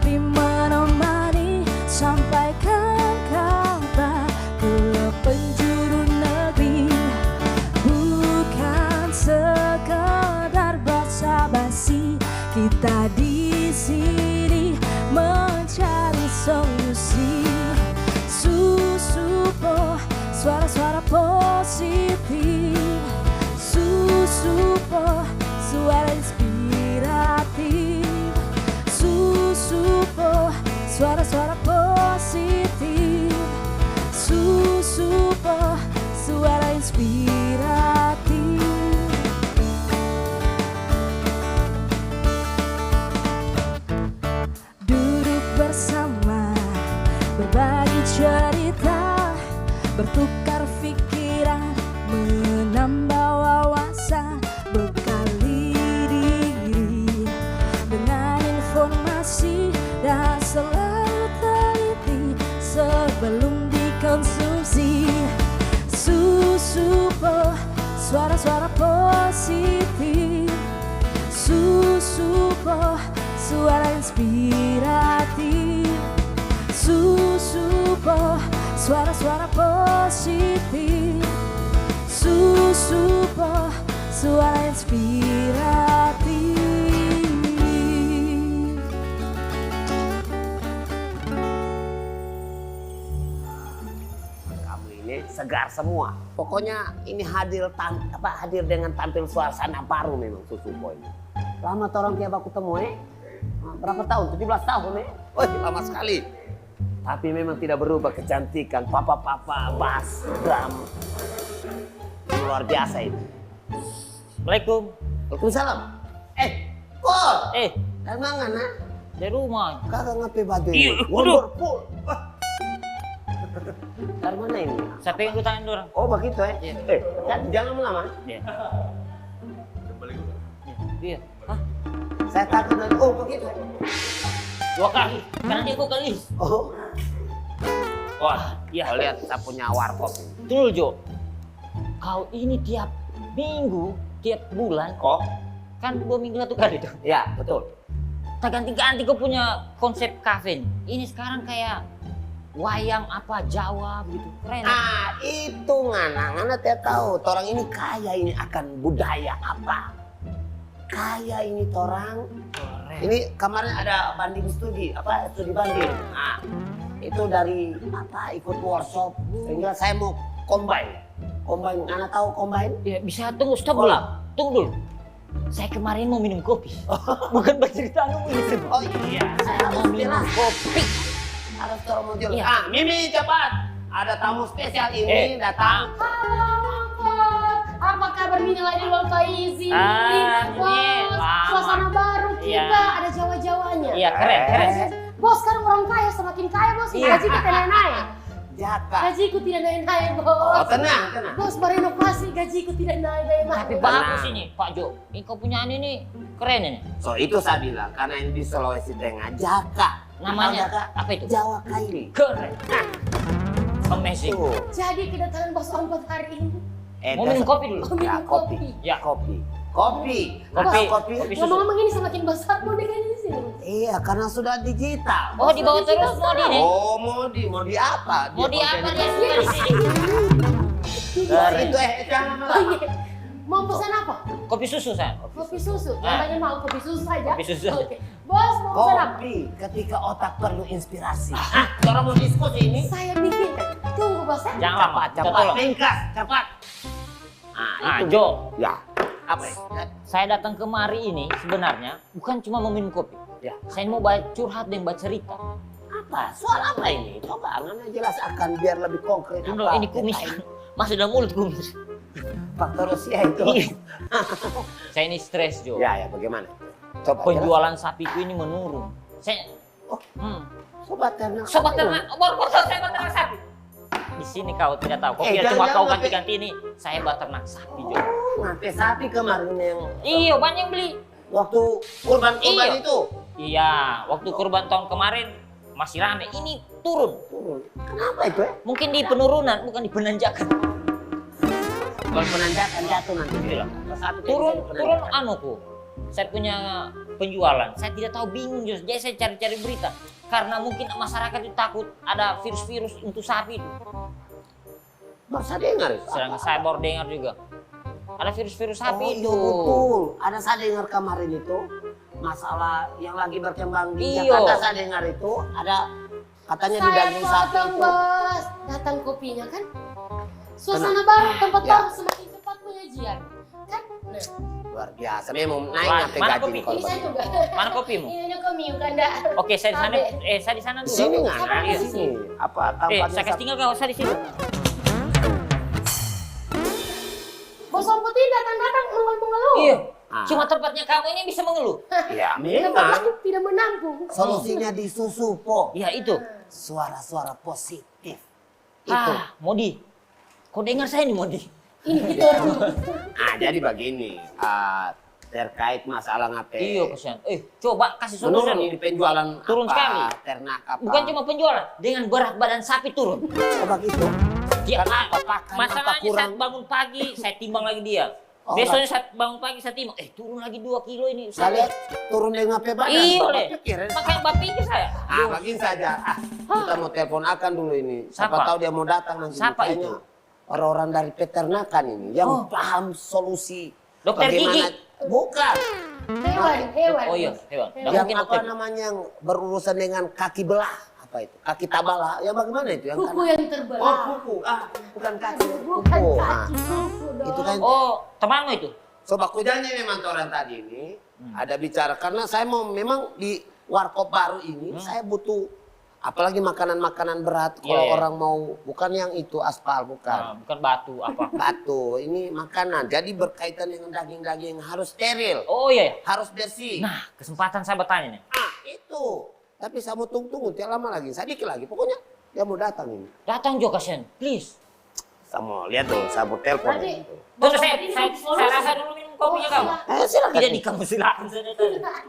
sepi menemani, sampaikan kabar ke penjuru negeri. Bukan sekedar basa-basi, kita di sini mencari solusi. Susupo, suara-suara positif. Susupo, suara inspiratif. Susupo, suara-suara positif. Susupo, suara inspiratif. Duduk bersama, berbagi cerita, bertukar pikiran, menambah wawasan, bekali diri dengan informasi dan selalu teliti sebelum dikonsumsi. Susupo, suara-suara positif. Susupo, suara inspiratif. Susupo, suara-suara positif. Susupo, suara inspiratif. Kamu ini segar semua. Pokoknya ini hadir dengan tampil suasana baru memang Susupo ini. Lama orang tiap aku temu berapa tahun? 17 tahun Wih, lama sekali. Tapi memang tidak berubah kecantikan, papa-papa, bass, drum. Luar biasa itu. Assalamualaikum. Waalaikumsalam. Kok? Dari mana nak? dari rumah. Kagak ngapain baju Iya, ini? waduh. Wonderful. Dari mana ini? Saya pengen gue tangan orang. Oh begitu Iya. Jangan lama. Iya. Iya. Hah? Saya takut nanti. Oh begitu. 2 kali. Karena dia 2 kali. Oh. Wah, iya. Kau lihat saya punya warkop. Betul, Jo. Kau ini tiap minggu, tiap bulan, Kok? kan 2 minggu 1 kali tuh. Ya betul. Tak ganti-ganti kau punya konsep kafe nih. Ini sekarang kayak wayang apa Jawa begitu. Keren. Ah itu ngana tidak tahu. Torang ini kaya ini akan budaya apa? Kaya ini torang. Keren. Ini kemarin ada banding studi banding. Nah, itu dari ikut workshop sehingga saya mau combine. Anda tahu combine? Ya, bisa tunggu, stop dulu. Tunggu dulu. Saya kemarin mau minum kopi. Bukan bercerita ini semua. Oh iya, saya Mau harus minum bilang. kopi. Harus torang mau jelas. Iya. Mimi cepat. Ada tamu spesial ini datang. Halo, apa kabar Mini lagi Lol Faizi? Mimi, lama. Suasana baru kita, Iya. ada Jawa-Jawanya. Iya, keren. Bos, sekarang orang kaya semakin kaya, Bos. Iya. Gaji kita naik-naik. Jaka. Gajiku tidak naik-naik, Bos. Oh tenang. Bos, berinovasi, gajiku tidak naik-naik. Tapi Tenang. bagus ini, Pak Jo. Ini kau punya ini keren ini. So itu saya bilang karena ini di Sulawesi Tengah Jaka. Namanya Jaka. apa itu? Jawa Kaili. Keren. Amazing. Tuh. Jadi kedatangan Bos Ongkot hari ini. Mau minum kopi dulu? Oh, minum kopi. Ya. Kopi. Kopi. Kopi. Kopi. Kopi susu. Ngomong-ngomong ini semakin besar bonekanya di sini. Iya, karena sudah digital. Oh, dibawa terus mau di ini. Oh, mau di apa? Mau di apa dia konten- suka di sini? Nah, itu jangan Oh, lama. iya. Mau pesan apa? Kopi susu, saya. Kopi susu. Ah. Yang banyak mau kopi susu saja. Kopi susu. Oke. Bos, mau pesan apa? Kopi ketika otak perlu inspirasi. Orang mau diskusi ini. Saya bikin. Tunggu, Bos. Ya. Jangan lama. Cepat. Tolong. Ringkas, cepat. Ah, Jo. Ya. Apa ya? Saya datang kemari ini sebenarnya bukan cuma mau minum kopi. Ya. Saya mau curhat dan cerita. Apa? Soal apa ini? Coba Anda jelaskan biar lebih konkret. Tunggu, apa ini kumis. detail. Masih dalam mulut kumis. Faktor usia itu. Iya. Saya ini stres, Jo. Ya, bagaimana? Coba Penjualan sapiku ini menurun. Saya Oh. hmm. Sobat ternak. Sobat ternak, baru saya beternak sapi. Di sini kau tidak tahu. Kopi jangan- cuma kau jangan ganti-ganti ini. Saya beternak sapi, Jo. Ngapain sapi kemarin yang Iya, banyak yang beli. waktu kurban Iya. itu? Iya, waktu kurban tahun kemarin masih rame. Ini turun. Turun. Kenapa itu ya? Mungkin di penurunan, bukan di penanjakan. Kalau penanjakan jatuh nanti. Iya. Sapi Turun, bisa turun penanjakan. anuku. saya punya penjualan. Saya tidak tahu, bingung Jos. Jadi saya cari-cari berita. Karena mungkin masyarakat itu takut ada virus-virus untuk sapi itu. Baru saya dengar itu. Sedangkan saya baru dengar juga. Ada virus-virus sapi Oh itu. iya betul. Ada saya dengar kemarin itu masalah yang lagi berkembang di Iyo. Jakarta. Saya dengar itu ada katanya di Saya daging sapi potong itu. bos. Datang kopinya kan. Suasana baru, tempat Ya. baru, semakin cepat penyajian. Kan? Nah, Luar biasa. Memang naik Mana sampai kopi? gaji kalau ini saya begitu. juga. Mana kopimu? Ini hanya komi, Uganda. Oke, saya di sana. Cabe. Saya di sana Di dulu. sini nggak? Siapa Di di sini. Apa saya tampaknya kasih sapi? tinggal kau, saya di sini. Bos Omput ini datang-datang mengeluh-mengeluh. Iya. Ah. Cuma tempatnya kamu ini bisa mengeluh. Ya Tempat memang. lain tidak menampung. Solusinya di susu po. Ya itu. Suara-suara positif. Itu. Ah, Modi. Kau dengar saya nih, Modi. Ini kita Ah jadi begini. Terkait masalah ngapain? Iya, kasihan. Coba kasih solusi. Menurun ini penjualan Turun apa, sekali. ternak apa? Bukan cuma penjualan, dengan berat badan sapi turun. Coba gitu. Dia Kenapa pakan apa masalahnya kurang? saat bangun pagi saya timbang lagi dia. Oh, Besoknya saat bangun pagi saya timbang, turun lagi 2 kilo ini. Saya lihat turun dengan apa badan. Iya, Bapak Le. pikir, ya? Makanya bapak pikir saya. Begini saja. Kita mau telepon akan dulu ini. Siapa Siapa? tahu dia mau datang nanti. Siapa Kayaknya itu? orang-orang dari peternakan ini yang Oh. paham solusi. Dokter bagaimana- gigi? Bukan. hewan. Oh iya, hewan. Nggak Yang mungkin apa dokter. namanya yang berurusan dengan kaki belah. Apa itu? Kaki tabala. Yang bagaimana itu? Yang Kuku yang terbelah. Oh, kuku. Bukan kaki. Bukan Kuku. kaki, kuku dong. Itu kan. Oh, temanmu itu? Sobat kudanya memang orang tadi ini ada bicara karena saya mau memang di warkop baru ini saya butuh apalagi makanan-makanan berat kalau Iya. orang mau bukan yang itu aspal bukan Bukan batu apa. batu ini makanan jadi berkaitan dengan daging-daging harus steril Oh iya. harus bersih Nah, kesempatan saya bertanya nih. itu tapi saya mau tunggu tidak lama lagi saya dikit lagi pokoknya dia mau datang ini Datang juga kasihan, please. saya mau lihat dulu saya mau telepon Berarti Tunggu saya rasa dulu minum kopinya kamu. silakan Tidak di kamu silakan saja.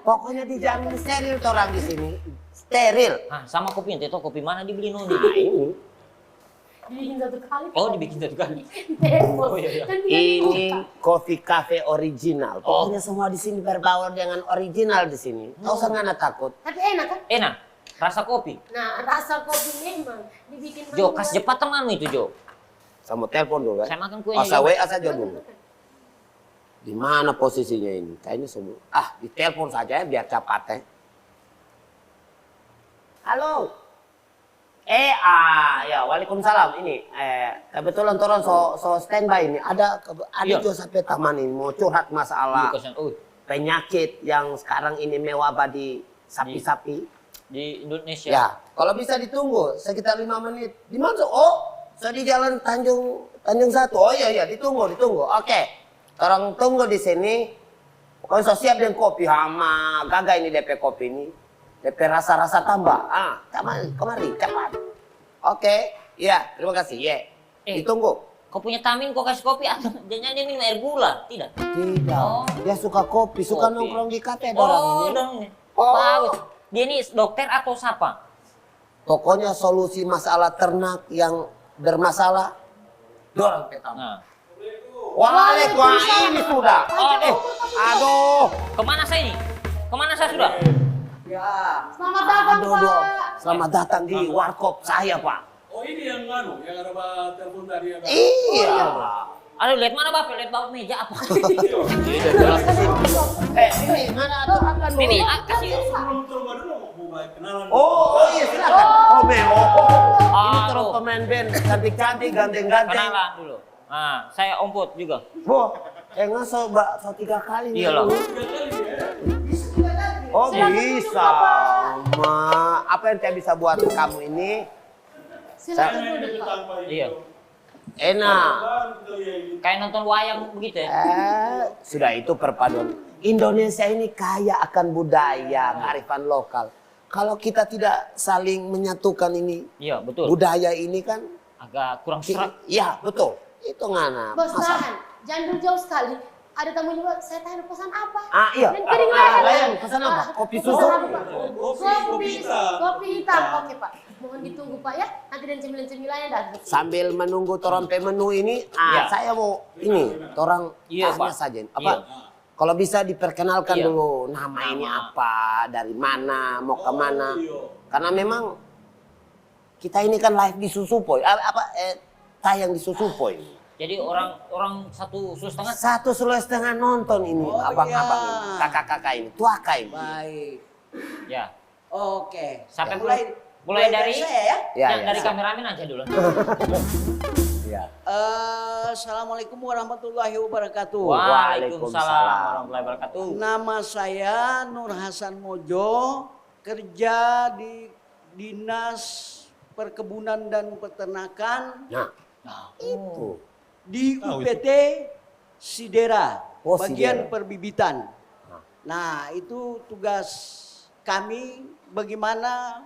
pokoknya dijamin steril tuh orang di sini steril Sama kopinya, itu kopi mana dibeli Noni? nah ini dibikin satu kali. Oh, dibikin satu kali. Demos. Oh, iya, iya. Dan tinggal Ini dibuka. coffee cafe original. Pokoknya semua di sini berbaur dengan original di sini. Tahu sangat takut. Tapi enak kan? Enak, rasa kopi. Nah, rasa kopi memang dibikin Jo, kasih cepat temanmu itu Jo. Saya mau telepon dulu Saya kan. makan kuenya. Saya Jo. WA saja dulu. Di mana posisinya ini? Kayaknya semua. Ditelepon saja ya biar cepat ya. Halo. Ya waalaikumsalam ini. Kebetulan orang so standby ini. Ada Iya. juga sampai taman ini mau curhat masalah Iya, kasihan. penyakit yang sekarang ini mewabah di sapi-sapi. Di Indonesia. Ya, kalau bisa ditunggu sekitar 5 menit. Di mana? Saya di Jalan Tanjung 1. Oh iya ditunggu. Oke. Orang tunggu di sini. Pokoknya saya siap dengan kopi hama. Gagal ini DP kopi ini. DP rasa-rasa tambah. Kemari cepat. Oke. Iya, terima kasih. Ya. Ditunggu. Kau punya tamin, kau kasih kopi atau jangan dia minum air gula? Tidak. Tidak. Oh. Dia suka kopi, suka Kopi. nongkrong di kafe orang ini. dong. Oh. Bagus. Dia ini dokter atau siapa? Pokoknya solusi masalah ternak yang bermasalah dorong pertama. Nah. Waalaikumsalam ini sudah. Aduh. Kemana saya ini? Kemana saya sudah? Ya. Selamat datang, Aduh. Pak. Selamat datang di warkop saya, Pak. Oh ini yang yang ada telepon tadi ya. Iya. Aduh, lihat mana Bapak? Lihat Bapak meja apa? Ini mana tuh akan dulu. Ini kasih. Sebelum turun dulu mau baik kenalan. Oh iya silakan. Ini Aduh. terus pemain band cantik-cantik, ganteng-ganteng. Kenalan dulu. Nah, saya Omput juga. Ngaso Mbak, so 3 kali. Iya loh. Oh bisa. Ma, apa yang saya bisa buat kamu ini? Silakan duduk, Pak. Iya. Enak. Kayak nonton wayang begitu ya. Sudah itu perpaduan. Indonesia ini kaya akan budaya, kearifan lokal. Kalau kita tidak saling menyatukan ini, Iya, betul. budaya ini kan, Agak kurang serak. iya betul. Itu ngana. Bos, tahan. Jangan duduk jauh sekali. Ada tamu juga, saya tanya pesan apa? Iya. Dan kering leher. Layan, pesan apa? Kopi susu? Pesan apa, Pak? Kopi hitam. Kopi hitam. Oke, Pak. Mohon ditunggu, Pak ya. Nanti dan cemilan-cemilannya datang. Sambil menunggu torang menu ini, Iya. saya mau ini, torang Iya, tanya Pak. saja. Apa? Iya. Kalau bisa diperkenalkan Iya. dulu nama ini apa, dari mana, mau ke mana. iya. Karena memang kita ini kan live di Susupoi, tayang di Susupoi. Jadi orang 1,5. 1,5 nonton ini, Oh, abang-abang iya. ini, kakak-kakak ini, tuaka ini. Baik. Ya. Oke. Sampai mulai dari saya ya. Ya, yang ya. dari kameramen aja dulu. Ya. Assalamualaikum warahmatullahi wabarakatuh. Waalaikumsalam warahmatullahi wabarakatuh. Nama saya Nur Hasan Mojo, kerja di Dinas Perkebunan dan Peternakan Nah, itu. di Tahu UPT Sidera, Oh, bagian Sidera. perbibitan. Nah, itu tugas kami bagaimana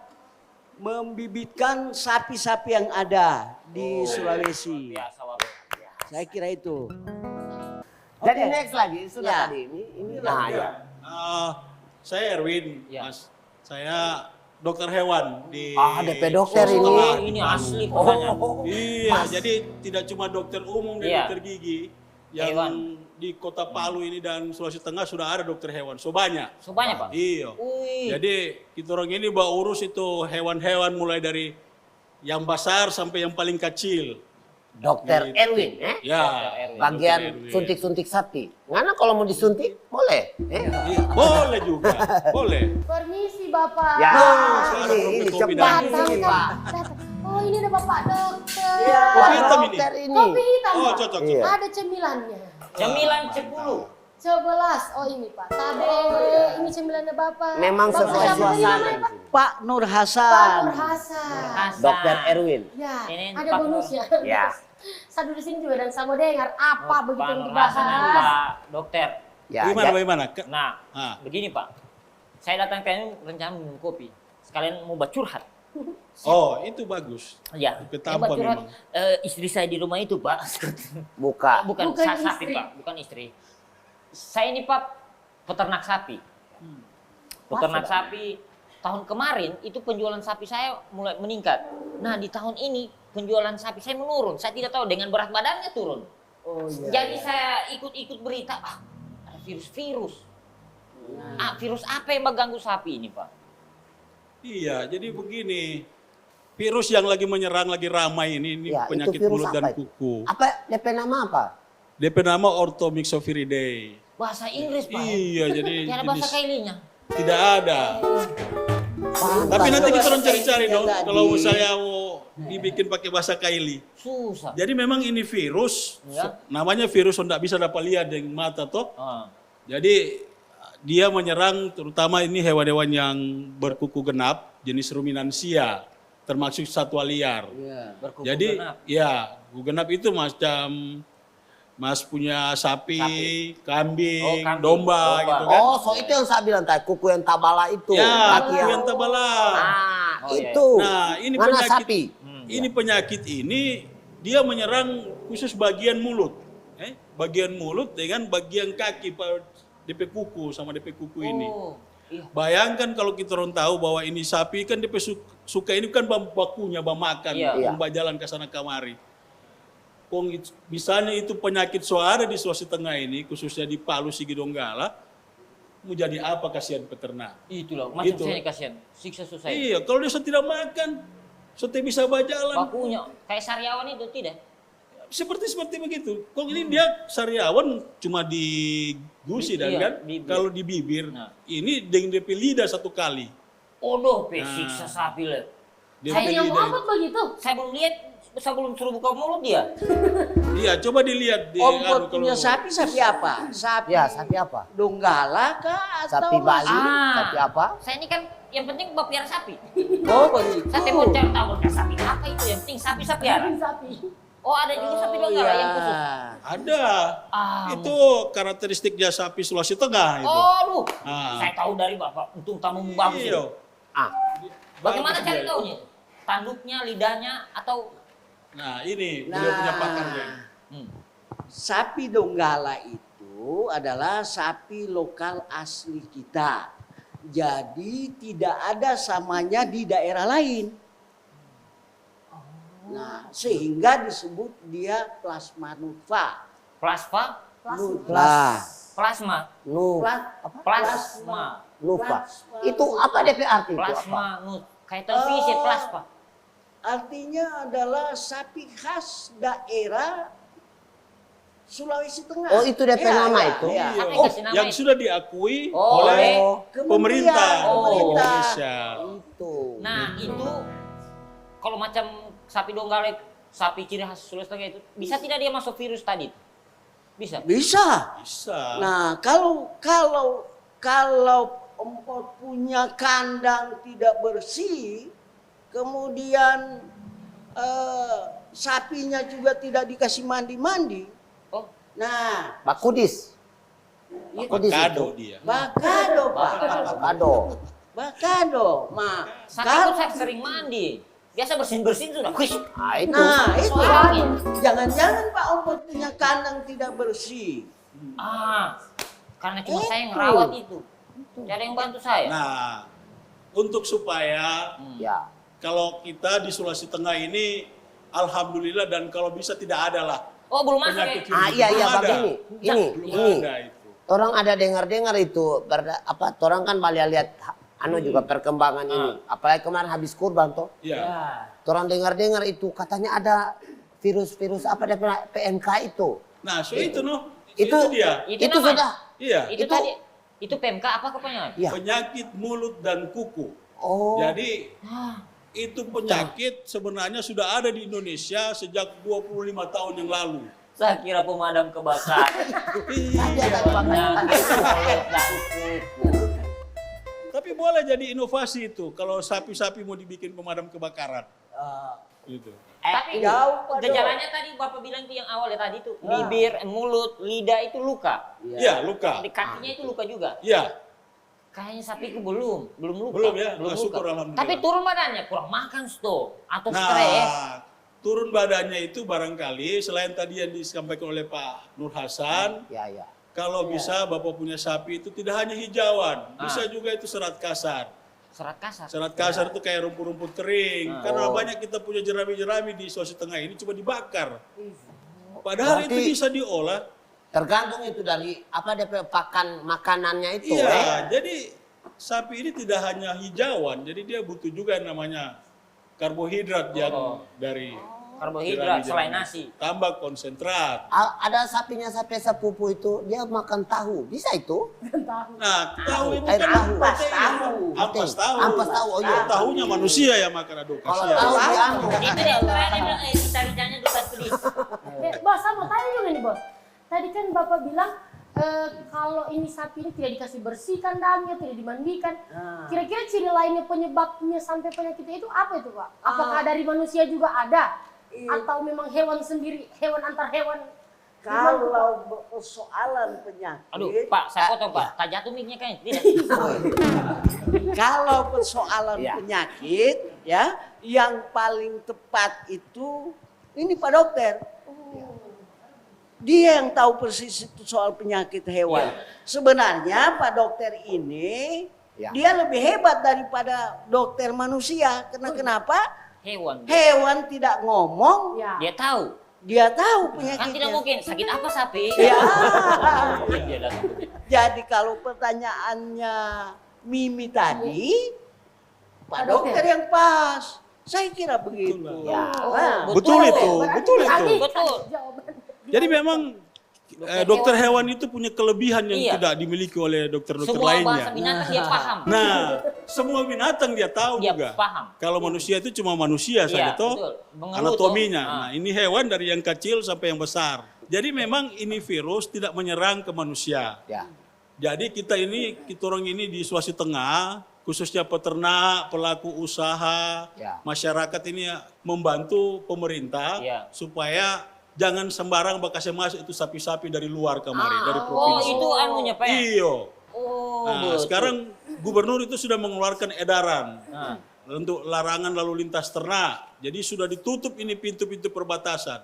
membibitkan sapi-sapi yang ada di Sulawesi. Biasa waduh. Saya kira itu. Jadi Oke. next lagi, sudah Ya. tadi ini. Nah, ya. Saya Erwin, Ya. Mas. Saya dokter hewan di DP dokter Sulawesi ini. Tengah. Ini asli pokoknya. Iya, jadi tidak cuma dokter umum dan Iya. dokter gigi. Yang Hewan. di Kota Palu ini dan Sulawesi Tengah sudah ada dokter hewan. So banyak. So banyak, Pak. Iya. Wih. Jadi kita orang ini bawa urus itu hewan-hewan mulai dari yang besar sampai yang paling kecil. Dokter Gitu. Erwin, Ya. bagian Dokter Erwin. suntik-suntik sapi. Ngana kalau mau disuntik, boleh. Iya, boleh juga, boleh. Permisi Bapak. Ya, ada ini kopi-kopi cepat datang. ini, Pak. Oh ini ada Bapak dokter. Iya, Kopi hitam ini. dokter ini. Kopi hitam Oh, Pak. cocok. Iya. Ada cemilannya. Cemilan 10. 11. Oh ini Pak. Tade ini cemilannya Bapak. Memang Bapak sesuai siapa tadi suasana namanya, di Pak? sini. Pak Nur Pak Hasan. Nur Hasan. Hasan. Dokter Erwin. Ya, Ini ada Pak bonusnya. Ya. Saya di sini juga dan saya mau dengar apa begitu Pak yang Nur Hasan dan dibahas. Pak Dokter. Ya, Bagaimana, ya. bagaimana? Nah, Ah. begini Pak. Saya datang ke ini rencana minum kopi. Sekalian mau curhat. Oh, itu bagus. Ya, Kopi saya tampan curhat. memang. Istri saya di rumah itu Pak. Buka. bukan Bukan sapi istri. Pak, bukan istri. Saya ini Pak peternak sapi. Peternak sapi. Tahun kemarin itu penjualan sapi saya mulai meningkat. Nah di tahun ini penjualan sapi saya menurun. Saya tidak tahu dengan berat badannya turun. Oh iya. Jadi saya ikut-ikut berita, ada virus-virus. Virus apa yang mengganggu sapi ini Pak? Iya, jadi begini. Virus yang lagi menyerang, lagi ramai ini Ya, itu penyakit virus mulut apa dan itu? kuku. Apa DP nama apa? DP nama Orthomyxoviridae. Bahasa Inggris Pak. Iya, jadi Tidak ada bahasa jenis- kailinya. tidak ada. Tapi nanti kita orang cari-cari dong Tadi. kalau saya mau dibikin pakai bahasa Kaili. Susah. Jadi memang ini virus, Ya. namanya virus tidak bisa dapat lihat dengan mata toh. Ah. Jadi dia menyerang terutama ini hewan-hewan yang berkuku genap, jenis ruminansia, termasuk satwa liar. Iya. Berkuku Jadi genap. ya, kuku genap itu macam Mas punya sapi, kambing, Oh, kambing, domba, domba. gitu kan. Oh, so itu yang saya bilang tadi, kuku yang tabala itu. Ya, Kaki kuku yang tabala. Oh, iya. Itu. Nah, ini Mana penyakit. sapi? Ini penyakit ini dia menyerang khusus bagian mulut. Bagian mulut dengan bagian kaki DP kuku sama DP kuku ini. Oh, iya. Bayangkan kalau kita orang tahu bahwa ini sapi kan DP suka ini kan bakunya, makan, Iya. jalan ke sana kemari. Misalnya itu penyakit suara di Sulawesi Tengah ini, khususnya di Palu, Sigi Donggala, mau jadi apa kasihan peternak? Itulah, macam Gitu. saya kasihan. Siksa susah. Iya, kalau dia tidak makan, dia bisa berjalan. Bakunya kayak sariawan itu tidak. Seperti begitu. Kok ini dia sariawan cuma di gusi dan Iya, kan? bibir. Kalau di bibir, Nah. ini dengan DP lidah satu kali. Odoh, Nah. siksa sapi lah. DP Saya yang lidah. muhammad begitu. Saya belum lihat, saya belum suruh buka mulut dia. Iya, coba dilihat di Om kalau punya sapi apa? Sapi Ya, sapi apa? Donggala kah atau Sapi Bali, Ah. sapi apa? Saya ini kan yang penting bapiar sapi. Oh begitu. Saya mau cari tahu sapi apa itu yang penting sapi ya. Sapi. Oh ada juga sapi Oh, donggala iya. yang khusus. Ada. Ah, Itu karakteristiknya sapi Sulawesi Tengah itu. Oh lu, Ah. saya tahu dari bapak. Untung tamu bagus. Iya. Ini. Ah, Bagaimana Bagus cari dia. tahunya? Tanduknya, lidahnya, atau Nah, ini beliau punya pakarnya. hmm. Sapi Donggala itu adalah sapi lokal asli kita. Jadi tidak ada samanya di daerah lain. Nah, sehingga disebut dia plasma nutfah. plasma? Nutfah. Plasma. Plasma. Lupa. Itu apa DP arti itu? Apa? Plasma. Kayak televisi plasma. Artinya adalah sapi khas daerah Sulawesi Tengah. Oh, itu DP nama itu? Iya. Kan Oh, dikasih nama yang itu. sudah diakui Oh, oleh Kementerian, pemerintah pemerintah. Indonesia. Itu. Nah itu kalau macam sapi donggala, sapi ciri khas Sulawesi Tengah itu bisa tidak dia masuk virus tadi? Bisa. Bisa. Bisa. Nah, kalau empot punya kandang tidak bersih, kemudian sapinya juga tidak dikasih mandi-mandi. Oh, Nah, Pak Kudis. Pak Kudis Kado itu. dia. bakado, Pak. Kado. Bakado. sapi itu saya sering mandi. Biasa bersin sudah. Wih, Nah, itu. Nah, itu Soalnya. jangan-jangan Pak Empot punya kandang tidak bersih. Karena cuma saya yang Itu. ngerawat itu. Tidak ada yang bantu saya. Nah, untuk supaya Ya. kalau kita di Sulawesi Tengah ini, alhamdulillah dan kalau bisa tidak ada lah Oh belum masuk ya? penyakit Iya Belum Bang, ada. ini. Belum ada itu. Orang ada dengar-dengar itu orang kan balik lihat juga perkembangan ini. Apalagi kemarin habis kurban toh. Iya. Orang dengar-dengar itu katanya ada virus-virus apa PMK itu. Nah, so itu Itu dia. Itu Itu namanya. sudah. Iya. Itu tadi. Itu PMK apa kepanjangan? Iya. Penyakit mulut dan kuku. Oh. Jadi itu penyakit sebenarnya sudah ada di Indonesia sejak 25 tahun yang lalu. Saya kira pemadam kebakaran. Tadi ada kebakaran. Tapi boleh jadi inovasi itu kalau sapi-sapi mau dibikin pemadam kebakaran. Gitu. Tapi jauh, Pak, gejalanya tadi Bapak bilang itu yang awalnya tadi itu bibir, mulut, lidah itu luka. Iya, luka. Di kakinya itu luka juga. Iya. Kayaknya sapiku belum luka. Belum ya? Belum Ah, syukur, luka. alhamdulillah. Tapi turun badannya, kurang makan atau stres. Nah, turun badannya itu barangkali selain tadi yang disampaikan oleh Pak Nur Hasan, Ya. kalau bisa Bapak punya sapi itu tidak hanya hijauan, bisa juga itu serat kasar. Serat kasar. Serat kasar itu kayak rumput-rumput kering. Karena banyak kita punya jerami-jerami di Sulawesi Tengah ini cuma dibakar. Padahal itu Berarti- bisa diolah. Tergantung itu dari apa DP pakan makanannya itu. Iya, jadi sapi ini tidak hanya hijauan, jadi dia butuh juga yang namanya karbohidrat yang dari Karbohidrat jerami-jerami. selain nasi. Tambah konsentrat. Ada sapinya sapi sepupu itu dia makan tahu. Bisa itu? Nah, tahu itu Air kan tahu. protein. Ampas tahu. Ampas tahu, oh iya. Tahunya manusia yang makan, aduh Kalau kasihan. tahu diambil. Itu dia terakhir bilang kita bicaranya duta pedis. Bos, saya mau tanya juga nih bos. Tadi kan Bapak bilang kalau ini sapi ini tidak dikasih bersih kandangnya, tidak dimandikan. Kira-kira ciri lainnya penyebabnya sampai penyakitnya itu apa itu Pak? Apakah dari manusia juga ada? Atau memang hewan sendiri, hewan antar hewan? Kalau persoalan penyakit, Aduh, Pak, saya potong Pak. Tak jatuh mic-nya kayaknya. Tidak. kalau persoalan Ya. penyakit, ya, yang paling tepat itu ini Pak Dokter. Dia yang tahu persis itu soal penyakit hewan. Sebenarnya Pak Dokter ini Ya. dia lebih hebat daripada dokter manusia. Kenapa? Hewan. Hewan tidak ngomong, Ya. Dia tahu. dia tahu Kan penyakitnya. tidak mungkin sakit apa sapi? Ya. Dia datang. Jadi kalau pertanyaannya Mimi tadi, Pak Dokter yang pas. Saya kira begitu. Ya. Nah, Betul itu, Berarti betul itu. tadi Betul. jawaban. Jadi memang dokter hewan itu punya kelebihan yang Iya. tidak dimiliki oleh dokter-dokter Semua lainnya. bahasa binatang dia paham. Nah, semua binatang dia tahu Dia juga. paham. Kalau manusia itu cuma manusia saja Iya, toh. betul. Mengeluh Anatominya. toh. Nah, ini hewan dari yang kecil sampai yang besar. Jadi memang ini virus tidak menyerang ke manusia. Ya. Jadi kita orang ini di Sulawesi Tengah, khususnya peternak, pelaku usaha, Ya. masyarakat ini membantu pemerintah Ya. supaya jangan sembarang bakasnya masuk itu sapi-sapi dari luar kemari, dari Oh, provinsi. itu anunya Pak. ya? Iyo. Oh, Nah, betul. sekarang gubernur itu sudah mengeluarkan edaran Nah. untuk larangan lalu lintas ternak. Jadi sudah ditutup ini pintu-pintu perbatasan.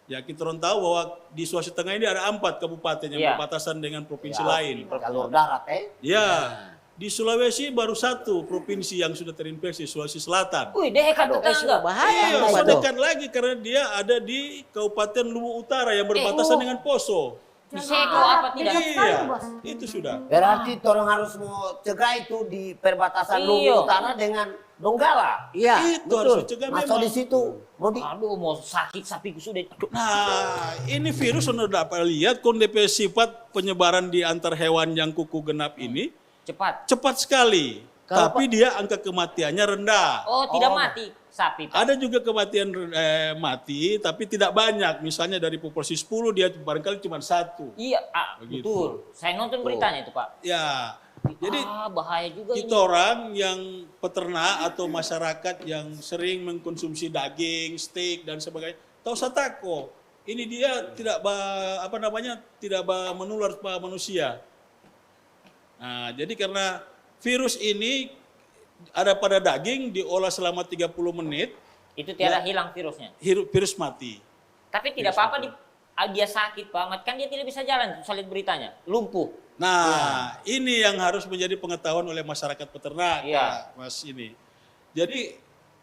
Ya kita orang tahu bahwa di Sulawesi Tengah ini ada 4 kabupaten yang Iya. berbatasan dengan provinsi Ya. lain. Jalur darat Ya, di Sulawesi baru 1 provinsi yang sudah terinfeksi, Sulawesi Selatan. Wih, dekat tetangga. bahaya. Iya, Itu. dekat lagi karena dia ada di Kabupaten Luwu Utara yang berbatasan dengan Poso. Diseko apa tidak? Dekat sekali, Iya, Bos. itu sudah. Berarti orang harus mau cegah itu di perbatasan Iya. Luwu Utara dengan Donggala. Iya. Itu harus dicegah Masuk memang. di situ. Mau di Aduh, mau sakit sapiku sudah. Nah, ini virus sudah dapat lihat kondisi sifat penyebaran di antar hewan yang kuku genap ini cepat sekali. Tapi dia angka kematiannya rendah. Oh, tidak mati sapi, Pak. Ada juga kematian mati, tapi tidak banyak. Misalnya dari populasi 10 dia barangkali cuma 1. Iya, Begitu. betul. Saya nonton beritanya itu, Pak. Ya, jadi Bahaya juga kita ini. orang yang peternak atau masyarakat yang sering mengkonsumsi daging, steak dan sebagainya, tahu satako. Ini dia tidak tidak menular pada manusia. Nah, jadi karena virus ini ada pada daging diolah selama 30 menit, Itu tiada hilang virusnya. virus mati. Tapi tidak apa-apa dia sakit banget kan dia tidak bisa jalan. Saya lihat beritanya, lumpuh. Nah, ini yang harus menjadi pengetahuan oleh masyarakat peternak, Iya. Mas ini. Jadi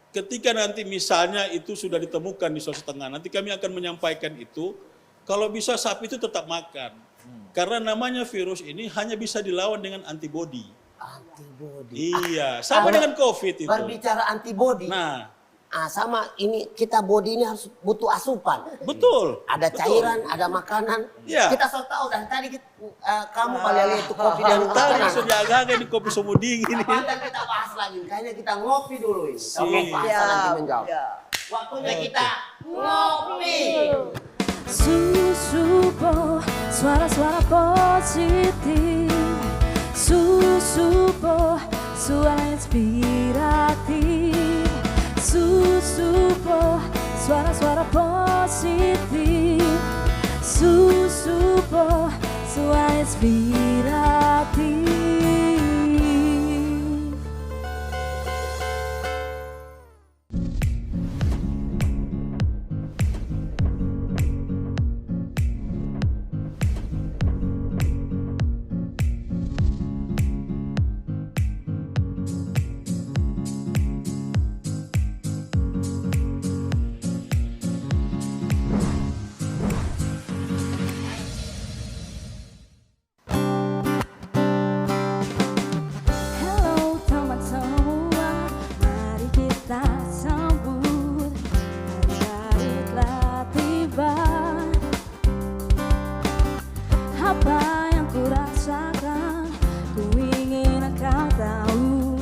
ketika nanti misalnya itu sudah ditemukan di Sulawesi Tengah, nanti kami akan menyampaikan itu. Kalau bisa sapi itu tetap makan, karena namanya virus ini hanya bisa dilawan dengan antibodi. antibody. Iya, sama dengan COVID itu. Berbicara antibody. Nah, sama ini kita body ini harus butuh asupan. betul. Ada cairan, ada makanan. Iya. Kita so tahu dan tadi kamu kali lihat itu kopi dan Tadi makanan. sudah agak di kopi semua dingin ini. Apalagi kita bahas lagi. Kayaknya kita ngopi dulu ini. Oke, Pak Siap, Hasan nanti menjawab. siap. Waktunya kita ngopi. Susupo, suara-suara positif. Susupo, suara inspiratif. Susupo, suara-suara positif. Susupo, suara inspiratif. Hello teman semua, mari kita sambut hari baru telah tiba. Apa yang ku rasakan, ku ingin engkau tahu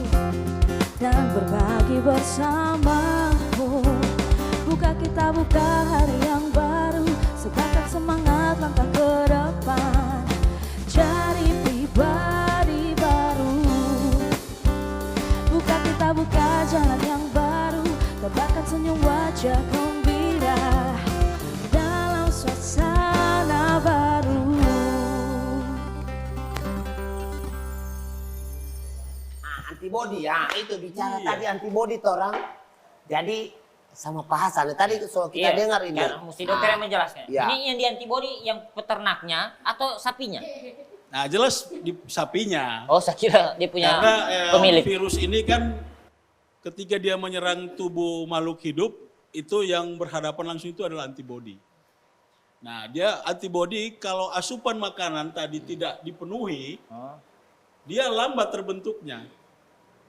dan berbagi bersamamu. Buka hari yang baru, sepakat semangat langkah ke depan. Cari pribadi baru. Buka jalan yang baru, tebarkan senyum wajah gembira dalam suasana baru. Antibody ya, itu bicara Iya. tadi antibody tuh orang. Jadi sama Pak Hasan tadi soal kita dengar ini. Ya, mesti dokter yang menjelaskan. Iya. Ini yang di antibody yang peternaknya atau sapinya? Nah, jelas di sapinya. Oh, saya kira dia punya Karena pemilik. virus ini kan ketika dia menyerang tubuh makhluk hidup, itu yang berhadapan langsung itu adalah antibodi. Nah, dia antibodi kalau asupan makanan tadi tidak dipenuhi, dia lambat terbentuknya.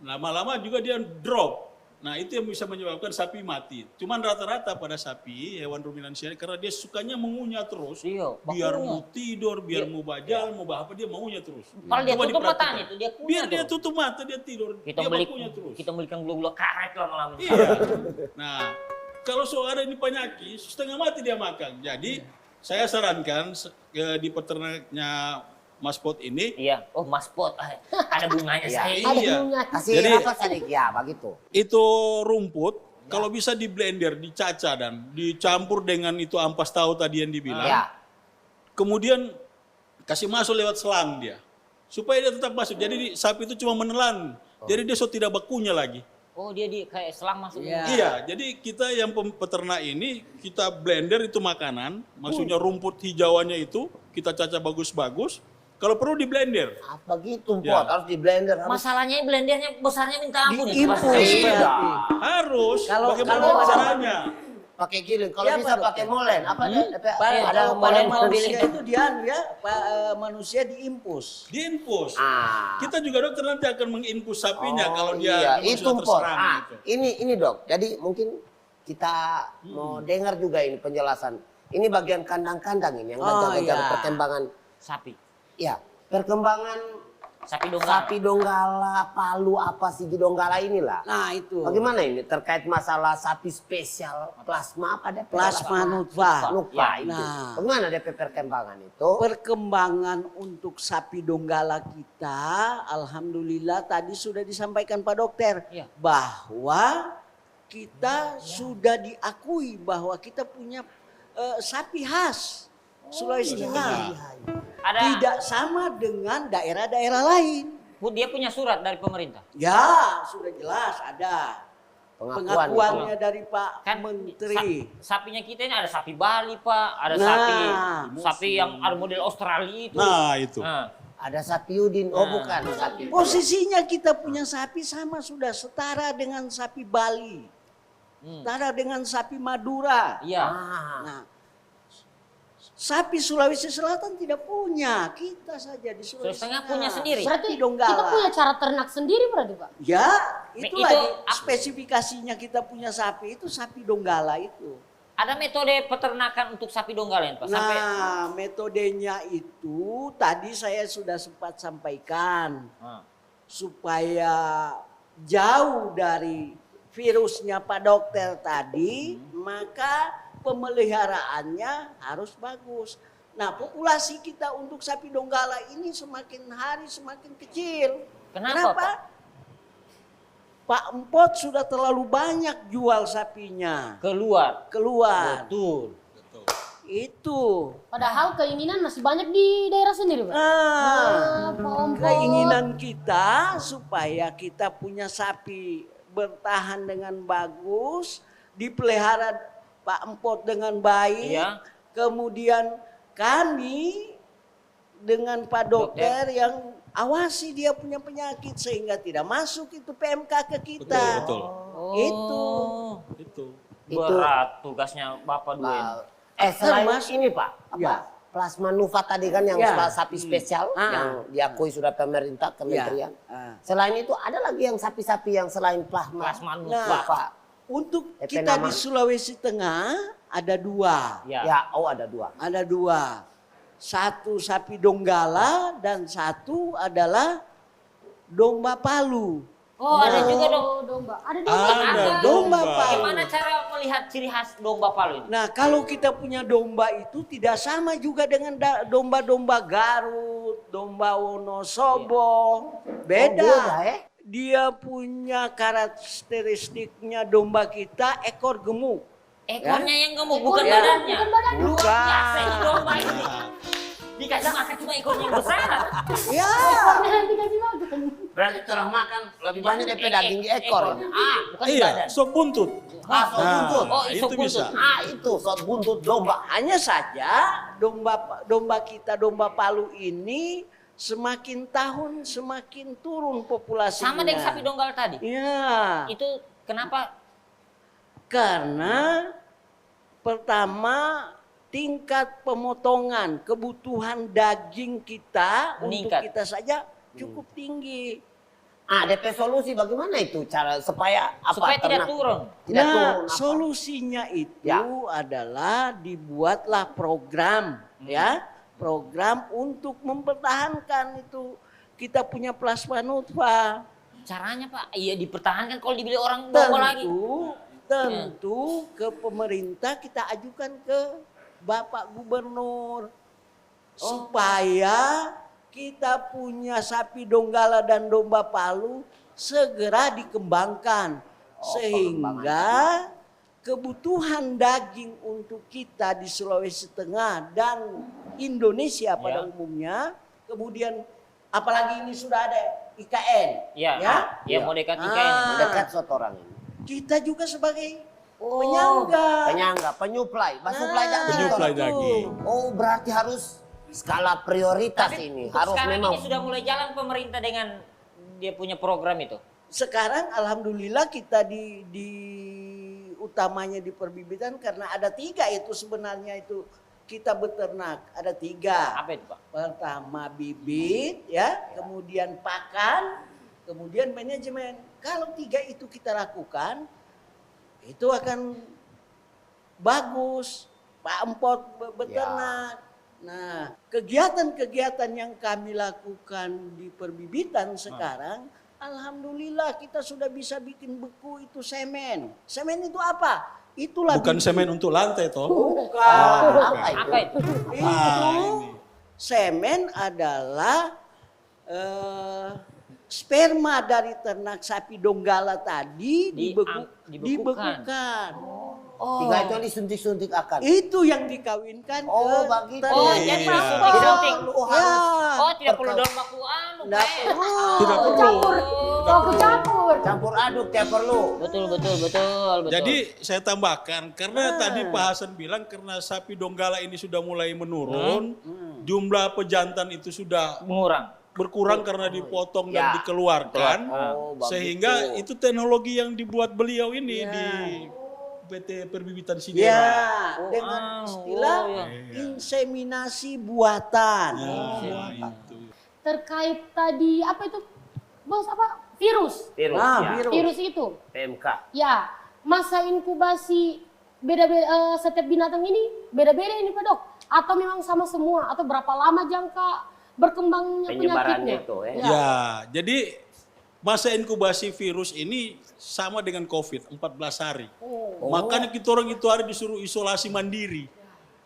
Lama-lama juga dia drop. Nah, itu yang bisa menyebabkan sapi mati. Cuman rata-rata pada sapi, hewan ruminansia, karena dia sukanya mengunyah terus. Iya, Biar bakunya. mau tidur, biar mau bajal, mau apa, dia maunya terus. Kalau dia Coba tutup diperhatikan. matanya itu dia kunyah Biar dia terus. tutup mata, dia tidur. Kita dia beli bakunya terus. kita belikan gula-gula karet lama-lama. Iya. Nah, kalau soal ada ini penyakit, setengah mati dia makan. Jadi, saya sarankan di peternaknya Mas Pot ini, Iya. Oh, Mas Pot. Ada bunganya saya. Iya. Ada Iya. bunga. Kasih Jadi- apa sedikit ya begitu. itu rumput, kalau bisa di blender, dicaca dan dicampur dengan itu ampas tahu tadi yang dibilang. Ya. Kemudian kasih masuk lewat selang dia. Supaya dia tetap masuk. Jadi sapi itu cuma menelan. Jadi dia so tidak bakunya lagi. Oh, dia di kayak selang masuk. Iya. Iya, jadi kita yang peternak ini, kita blender itu makanan, maksudnya rumput hijauannya itu, kita caca bagus-bagus, kalau perlu di blender. Apa gitu, Ya. Pot? Harus di blender. Harus Masalahnya blendernya besarnya minta ampun itu. Diimpus. Mas. Iya. Harus, Kalau- bagaimana kalau ada- caranya? pakai giling. Kalau Iya, bisa Pak pakai Dokter. molen. Apa Pada molen manusia itu dia ya, manusia diimpus. Diinfus. Ah. Kita juga dokter nanti akan menginfus sapinya kalau iya, dia memang itu sudah Pos. terserang gitu. Ini Dok. Jadi mungkin kita mau dengar juga ini penjelasan. Ini bagian kandang-kandang ini yang jaga-jaga iya. perkembangan. Sapi. Ya, perkembangan Sapi donggala. sapi donggala, palu apa sigi donggala inilah. Nah itu. Bagaimana ini terkait masalah sapi spesial plasma apa ada Plasma nutfah. Nutfah itu. Nah. Bagaimana ada perkembangan itu? Perkembangan untuk sapi donggala kita, alhamdulillah tadi sudah disampaikan Pak Dokter Iya. bahwa kita sudah diakui bahwa kita punya sapi khas Sulawesi Tengah. Ada Tidak sama dengan daerah-daerah lain. dia punya surat dari pemerintah. Ya, sudah jelas ada Pengakuan. pengakuannya dari Pak Kan Menteri. sapinya kita ini ada sapi Bali, Pak. Ada Nah. sapi yang ada model Australia itu. Nah, itu. Nah, Ada sapi Udin, oh bukan sapi. Posisinya kita punya sapi sama sudah setara dengan sapi Bali. Setara dengan sapi Madura. iya. Nah, sapi Sulawesi Selatan tidak punya, kita saja di Sulawesi Sulawesi Tengah punya sendiri. Berarti Sapi donggala. kita punya cara ternak sendiri berarti Pak? Ya, itu Itu lagi spesifikasinya kita punya sapi itu sapi donggala itu. Ada metode peternakan untuk sapi donggala ini, Pak. Sampai Nah, metodenya itu tadi saya sudah sempat sampaikan supaya jauh dari virusnya Pak Dokter tadi, maka pemeliharaannya harus bagus. Nah, populasi kita untuk sapi donggala ini semakin hari semakin kecil. Kenapa, Pak Empot sudah terlalu banyak jual sapinya keluar. keluar. Betul. Itu. Padahal keinginan masih banyak di daerah sendiri Pak. Pak Ompot. Keinginan kita supaya kita punya sapi bertahan dengan bagus, dipelihara Pak Empot dengan baik, Iya. kemudian kami dengan Pak Dokter yang awasi dia punya penyakit sehingga tidak masuk itu PMK ke kita. Betul. Itu. Itu. Berat tugasnya Bapak Duen. Selain Mas. ini Pak, apa? Ya. Plasma Nuva tadi kan yang Ya. sapi spesial yang diakui sudah pemerintah kementerian. Ah. Selain itu ada lagi yang sapi-sapi yang selain plasma. Plasma Nah, Nuva. untuk EP kita nama. di Sulawesi Tengah ada dua. Ya. Ya, oh ada dua. Ada dua. Satu sapi donggala dan satu adalah domba Palu. Oh, ada juga dong. Domba. Ada Ada Domba domba. Palu. Gimana cara melihat ciri khas domba Palu ini? Nah, kalau kita punya domba itu tidak sama juga dengan domba-domba Garut, domba Wonosobo. Beda. Oh, beda, ya? Dia punya karakteristiknya domba kita ekor gemuk. Ekornya yang gemuk, bukan Ya. badannya. Bukan badannya. Luar Bukan. biasa ini domba ini. Dikasih makan cuma ekornya yang besar. Ya. Nanti kasih makan. Berarti terah makan lebih banyak daripada daging di ekor. ini. Bukan Iya, badan. sop buntut. Sop buntut. Oh, itu sop bisa. buntut. Itu sop buntut domba. Hanya saja domba kita, domba Palu ini semakin tahun semakin turun populasinya. Sama dengan sapi donggala tadi. Iya. Itu kenapa? Karena pertama tingkat pemotongan kebutuhan daging kita Meningkat. untuk kita saja cukup tinggi. DP solusi bagaimana itu cara supaya apa? Supaya tidak ternak- turun. Tidak Nah, turun apa? solusinya itu Ya. adalah dibuatlah program ya, program untuk mempertahankan itu kita punya plasma nutfah. Caranya Pak, iya dipertahankan kalau dibeli orang bawa lagi. Tentu ke pemerintah kita ajukan ke Bapak Gubernur supaya kita punya sapi donggala dan domba Palu segera dikembangkan sehingga kebutuhan daging untuk kita di Sulawesi Tengah dan Indonesia pada umumnya, kemudian apalagi ini sudah ada IKN, Iya, ya mau dekat IKN. Dekat sotoran ini. kita juga sebagai penyangga. Penyangga, penyuplai, suplai daging. Penyuplai toh. daging. Oh, berarti harus skala prioritas ini. Untuk Harus sekarang memang ini sudah mulai jalan pemerintah dengan dia punya program itu. Sekarang alhamdulillah kita utamanya di perbibitan karena ada 3 itu sebenarnya itu kita beternak. Ada 3. Apa itu Pak? Pertama bibit, ya, kemudian pakan, kemudian manajemen. Kalau 3 itu kita lakukan, itu akan bagus. Pak Empot beternak. Nah, kegiatan-kegiatan yang kami lakukan di perbibitan sekarang, alhamdulillah kita sudah bisa bikin beku itu semen. Semen itu apa? Itulah Bukan bibit. semen untuk lantai toh. Bukan. Apa itu? Itu ini. semen adalah sperma dari ternak sapi donggala tadi dibekukan. Oh. 3 itu yang disuntik-suntik akan. Itu yang dikawinkan Oh, ke begitu. ternak. Oh, jadi Iya. suntik-suntik. Ya. Oh, tidak perlu daun baku anu, Nggak Pak. perlu. Tidak perlu. Campur. Aku campur. Campur aduk tiap perlu. Betul. Jadi saya tambahkan karena tadi Pak Hasan bilang karena sapi donggala ini sudah mulai menurun, jumlah pejantan itu sudah mengurang. berkurang karena dipotong Ya, dan dikeluarkan, Oh, bagus sehingga itu teknologi yang dibuat beliau ini di PT Perbibitan Sidera. Ya, dengan istilah inseminasi buatan. Nah, itu. Terkait tadi apa itu? Bos apa? Virus. Virus, Nah, ya. virus. Virus itu. PMK. Ya, masa inkubasi beda-beda setiap binatang ini beda-beda ini Pak Dok? Atau memang sama semua? Atau berapa lama jangka berkembangnya Penyebarannya penyakitnya? itu, ya. Ya, jadi masa inkubasi virus ini sama dengan COVID, 14 hari. Makanya kita orang itu hari disuruh isolasi mandiri.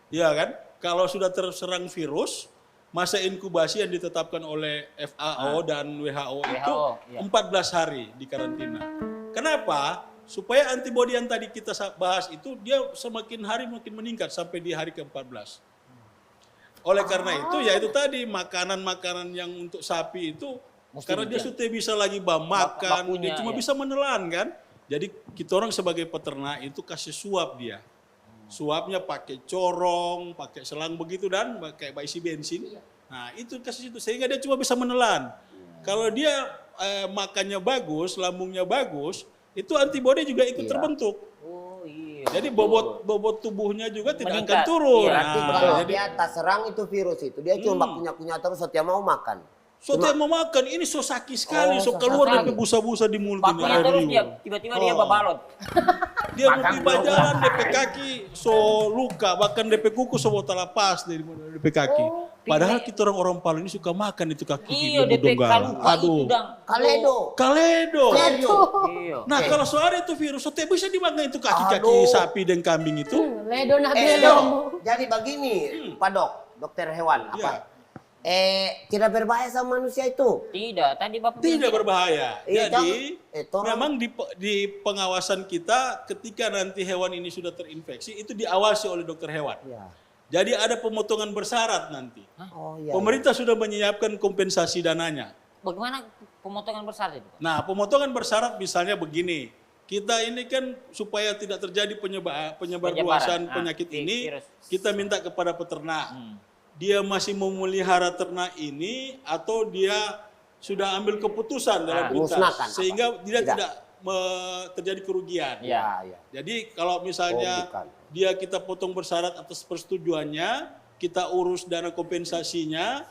Ya kan? Kalau sudah terserang virus, masa inkubasi yang ditetapkan oleh FAO dan WHO itu WHO, ya. 14 hari di karantina. Kenapa? Supaya antibodi yang tadi kita bahas itu dia semakin hari makin meningkat sampai di hari ke-14. Oleh karena itu ya itu tadi makanan-makanan yang untuk sapi itu Mesti karena dia sudah bisa lagi makan, bakunya, dia cuma ya. bisa menelan kan. Jadi kita orang sebagai peternak itu kasih suap dia. Suapnya pakai corong, pakai selang begitu dan pakai isi bensin. Nah itu kasih itu sehingga dia cuma bisa menelan. Kalau dia makannya bagus, lambungnya bagus, itu antibodi juga ikut terbentuk. Oh iya. Jadi bobot tubuhnya juga tidak akan Meningkat. turun. Iya, Berarti Nah, kalau jadi dia tak serang itu virus itu, dia cuma kunyah-kunyah terus setiap mau makan. soalnya mau makan ini so sakit sekali, so keluar dari busa-busa di mulut ini. Bakunya air terus liur. dia tiba-tiba dia babalot. Dia mungkin bajalan DP kaki so luka, bahkan DP kuku so botol lepas dari DP kaki. Padahal kita orang-orang Palu ini suka makan itu kaki Iya, ibu DP donggala. kalupa itu Aduh. dang. Kaledo. Kaledo. Iya. Nah kalau soal itu virus, so bisa dimakan itu kaki-kaki Aduh. sapi dan kambing itu. Ledo nah Dok, belum. jadi begini, Pak Dok, dokter hewan apa? Tidak berbahaya sama manusia itu. Tidak, tadi Bapak Tidak berbahaya. Iya, Jadi orang- memang di pengawasan kita ketika nanti hewan ini sudah terinfeksi itu diawasi oleh dokter hewan. Ya. Jadi ada pemotongan bersyarat nanti. Oh iya. Pemerintah sudah menyiapkan kompensasi dananya. Bagaimana pemotongan bersyarat itu? Pak? Nah, pemotongan bersyarat misalnya begini. Kita ini kan supaya tidak terjadi penyebar Penyebaran. luasan Ah, penyakit ini, virus. kita minta kepada peternak. Dia masih memelihara ternak ini atau dia sudah ambil keputusan dalam Musnahkan lintas apa? sehingga dia Tidak. tidak terjadi kerugian. Ya, ya. Jadi kalau misalnya Oh, bukan. dia kita potong bersyarat atas persetujuannya, kita urus dana kompensasinya,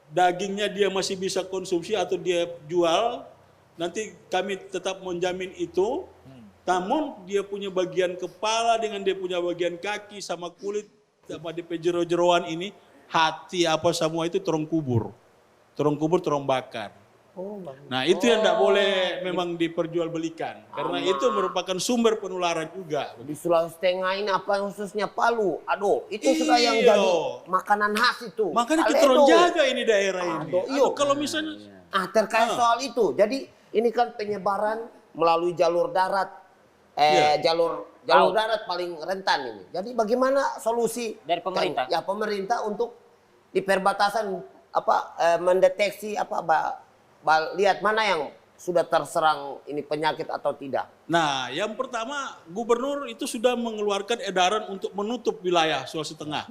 dagingnya dia masih bisa konsumsi atau dia jual, nanti kami tetap menjamin itu. Namun dia punya bagian kepala dengan dia punya bagian kaki sama kulit sama DP jero-jeroan ini, hati apa semua itu terong kubur, terong bakar. Nah itu yang tidak boleh memang diperjualbelikan karena itu merupakan sumber penularan juga. Di Sulawesi Tengah ini apa khususnya Palu. Aduh, itu sudah yang Iyo. jadi makanan khas itu. Makanya kita Kaledo. orang jaga ini daerah ini. Aduh, iyo. Kalau misalnya Terkait soal itu. Jadi ini kan penyebaran melalui jalur darat. Iya. Jalur Laut. darat paling rentan ini. Jadi bagaimana solusi Dari pemerintah? Ya pemerintah untuk di perbatasan mendeteksi lihat mana yang sudah terserang ini penyakit atau tidak. Nah, yang pertama gubernur itu sudah mengeluarkan edaran untuk menutup wilayah Sulawesi Tengah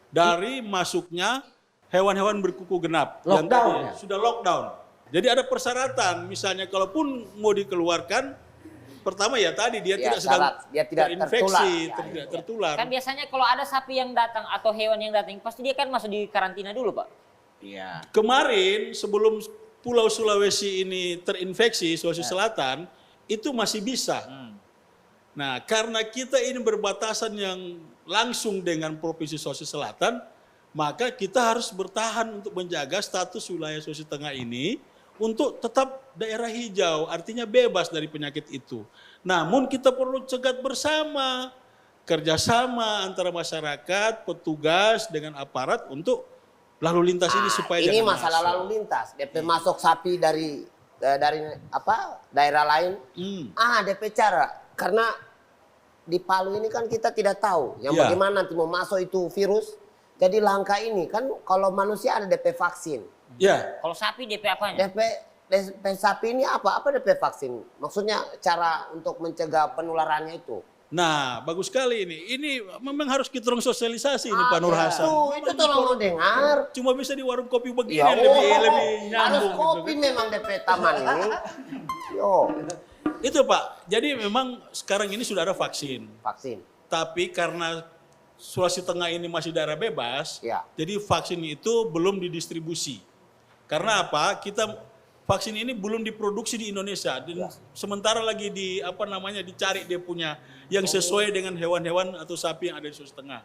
dari masuknya hewan-hewan berkuku genap. Yang Lockdown, tadi sudah lockdown. Jadi ada persyaratan, misalnya kalaupun mau dikeluarkan, pertama ya tadi dia Ya, tidak sedang syarat. Dia tidak terinfeksi, tertular. tidak tertular. Kan biasanya kalau ada sapi yang datang atau hewan yang datang, pasti dia kan masuk di karantina dulu, Pak. Iya. Kemarin sebelum Pulau Sulawesi ini terinfeksi, Sulawesi Selatan, itu masih bisa. Nah, karena kita ini berbatasan yang langsung dengan Provinsi Sulawesi Selatan, maka kita harus bertahan untuk menjaga status wilayah Sulawesi Tengah ini untuk tetap daerah hijau, artinya bebas dari penyakit itu. Namun kita perlu cegat bersama, kerjasama antara masyarakat, petugas dengan aparat untuk lalu lintas ini supaya ini jangan masalah masuk. lalu lintas. DP masuk sapi dari apa daerah lain. DP cara karena di Palu ini kan kita tidak tahu yang Ya. bagaimana nanti mau masuk itu virus. Jadi langkah ini kan kalau manusia ada DP vaksin. Ya, Kalau sapi DP apanya? DP sapi ini apa? Apa DP vaksin? Maksudnya cara untuk mencegah penularannya itu. nah bagus sekali ini. Ini memang harus kita orang sosialisasi ini Pak Nur Hasan. Itu tolong dengar. Cuma bisa di warung kopi begini Ya, lebih harus nyambung. kopi gitu. memang DP taman ini. Yo, Itu Pak. Jadi memang sekarang ini sudah ada vaksin. vaksin. Tapi karena Sulawesi Tengah ini masih daerah bebas, Ya. jadi vaksin itu belum didistribusi. Karena apa? Vaksin ini belum diproduksi di Indonesia dan sementara lagi dicari dia punya yang sesuai dengan hewan-hewan atau sapi yang ada di Sulawesi Tengah.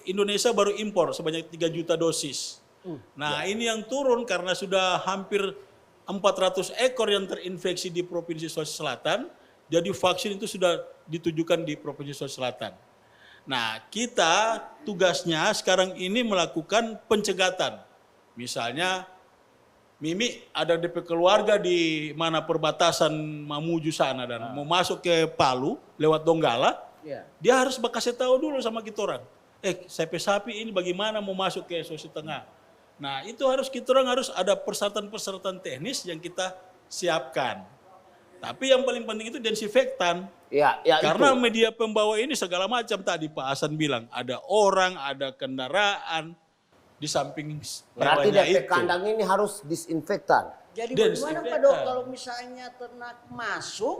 Indonesia baru impor sebanyak 3 juta dosis. Nah, ini yang turun karena sudah hampir 400 ekor yang terinfeksi di Provinsi Sulawesi Selatan. Jadi vaksin itu sudah ditujukan di Provinsi Sulawesi Selatan. Nah, kita tugasnya sekarang ini melakukan pencegatan. Misalnya Mimi ada DP keluarga di mana perbatasan Mamuju sana dan mau masuk ke Palu lewat Donggala, dia harus kasih tahu dulu sama kita orang. Sapi ini bagaimana mau masuk ke Sulawesi Tengah. Nah, itu kita orang harus ada persyaratan-persyaratan teknis yang kita siapkan. Tapi yang paling penting itu desinfektan. Ya Karena itu. media pembawa ini segala macam tadi Pak Hasan bilang. Ada orang, ada kendaraan, di samping Berarti hewanya DP itu. kandang ini harus disinfektan. Jadi Dan bagaimana Pak desinfektan. Dok kalau misalnya ternak masuk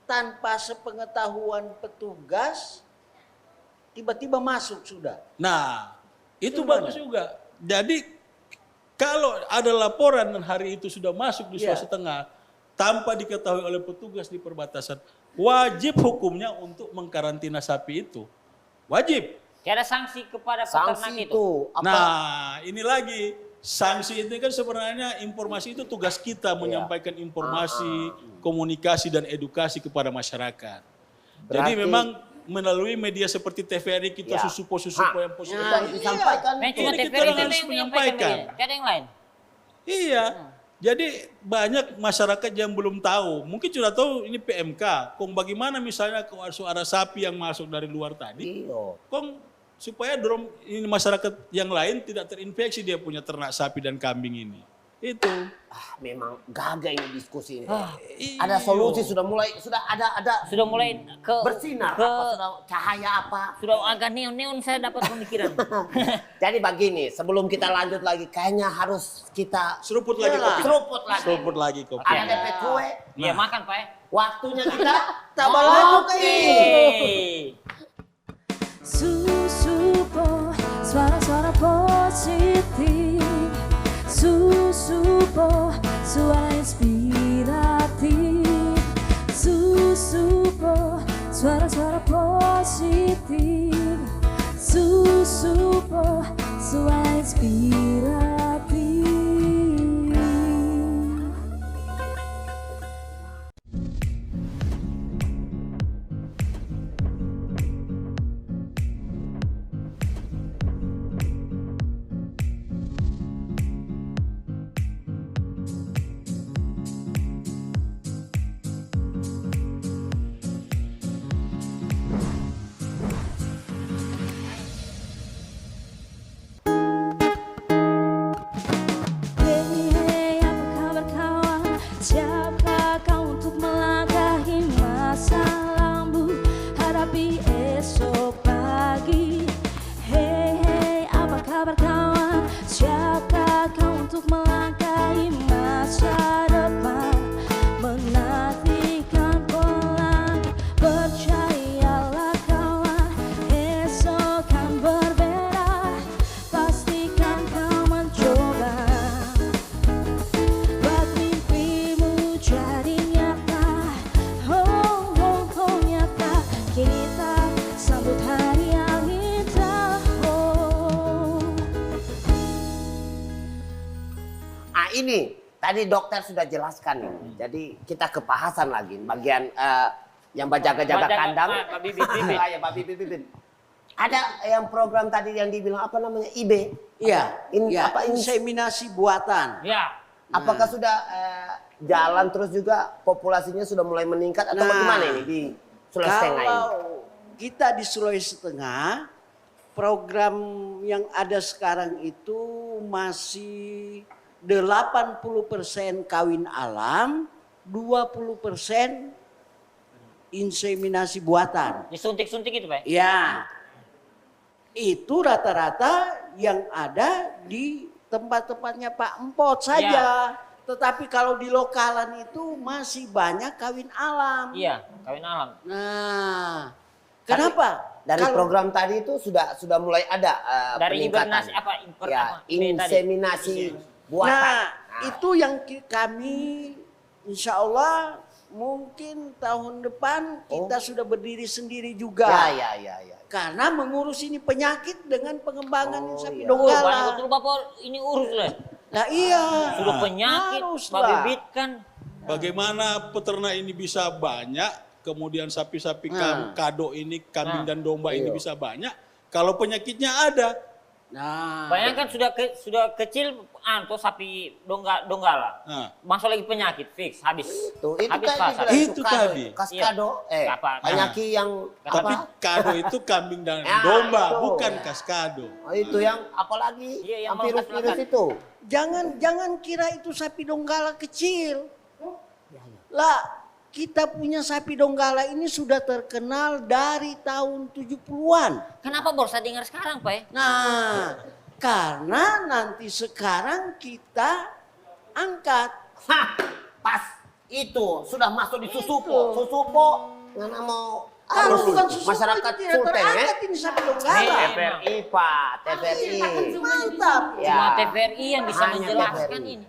tanpa sepengetahuan petugas, tiba-tiba masuk sudah? Nah, itu bagus juga. Jadi kalau ada laporan dan hari itu sudah masuk di Sulawesi Tengah tanpa diketahui oleh petugas di perbatasan, wajib hukumnya untuk mengkarantina sapi itu. Wajib. Tiada sanksi kepada peternak Sanksi itu. itu apa? Nah, ini lagi sanksi itu kan sebenarnya informasi itu tugas kita menyampaikan informasi, komunikasi dan edukasi kepada masyarakat. Jadi Berarti- memang melalui media seperti TVRI kita Ya. susupo-susupo yang positif. Itu harus disampaikan. Nah, cuma Ini kita TVRI harus yang menyampaikan. Tiada yang lain. Iya. Jadi banyak masyarakat yang belum tahu. Mungkin sudah tahu ini PMK. Kong bagaimana misalnya kalau ada sapi yang masuk dari luar tadi. Iyo. Kong supaya ini masyarakat yang lain tidak terinfeksi dia punya ternak sapi dan kambing ini. Itu. Memang gagah ini diskusi ini. Iyo. Ada solusi sudah ada Sudah mulai ke bersinar ke apa sudah cahaya apa. sudah agak neon-neon saya dapat pemikiran. Jadi begini, sebelum kita lanjut lagi kayaknya harus kita Seruput lagi kopi. seruput lagi. Seruput lagi kopi. Ada DP kue, Iya, makan, Pak. waktunya kita Tambah lagi ngopi. Susupo, suara-suara positif. Susupo, suara inspiratif. Susupo, suara-suara positif. Susupo, suara inspiratif. Hey, apa kabar kawan? Siapkah kau untuk melangkahi masa lambu, hadapi esok pagi? Hey, apa kabar kawan? Siapkah kau untuk melangkahi masa depan, menanti tadi dokter sudah jelaskan ini. Jadi kita ke Pak Hasan lagi bagian yang jaga-jaga kandang. Pak Bibit. Ya, Pak Bibit. Ada yang program tadi yang dibilang apa namanya IB? Iya, Apa inseminasi buatan. Ya. Apakah sudah jalan terus juga populasinya sudah mulai meningkat atau bagaimana ini di Sulawesi Tengah ini? Kalau kita di Sulawesi Tengah, program yang ada sekarang itu masih 80% kawin alam, 20% inseminasi buatan. Disuntik-suntik itu, Pak? Ya, itu rata-rata yang ada di tempat-tempatnya Pak Empot saja. Tetapi kalau di lokalan itu masih banyak kawin alam. Iya, kawin alam. Nah, kenapa? Dari program tadi itu sudah mulai ada Dari peningkatan. hibernasi apa? Ya, inseminasi buatan. Nah, itu yang kami insya Allah mungkin tahun depan kita sudah berdiri sendiri juga. Ya. Karena mengurus ini penyakit dengan pengembangan sapi iya. donggala. Banyak betul Bapak ini urus lah. Nah iya. Sudah penyakit, Pak haruslah. Bibit kan. Bagaimana peternak ini bisa banyak, kemudian sapi-sapi kado ini, kambing dan domba ini bisa banyak, kalau penyakitnya ada. Nah, Bayangkan sudah kecil tuh sapi donggala. Nah. Masuk lagi penyakit fix habis. Itu habis tadi pasar. bilang Itu kado, tadi. kaskado, Apa? penyakit yang Tapi apa? kado itu kambing dan Ya, domba, itu. bukan kaskado. Oh, itu yang apalagi Iya, yang virus-virus melekat-melekat. itu. jangan kira itu sapi donggala kecil. Lah, kita punya sapi donggala ini sudah terkenal dari tahun 70-an. Kenapa baru saya dengar sekarang, Pak? Nah, karena nanti sekarang kita angkat. Hah, pas itu sudah masuk di Susupo. Susupo ngana mau Kalau bukan susu masyarakat itu tidak Sulteng terangkat ini sapi donggala. TVRI Pak, TVRI. Mantap. Ya. Cuma TVRI yang bisa Hanya menjelaskan TVRI. ini.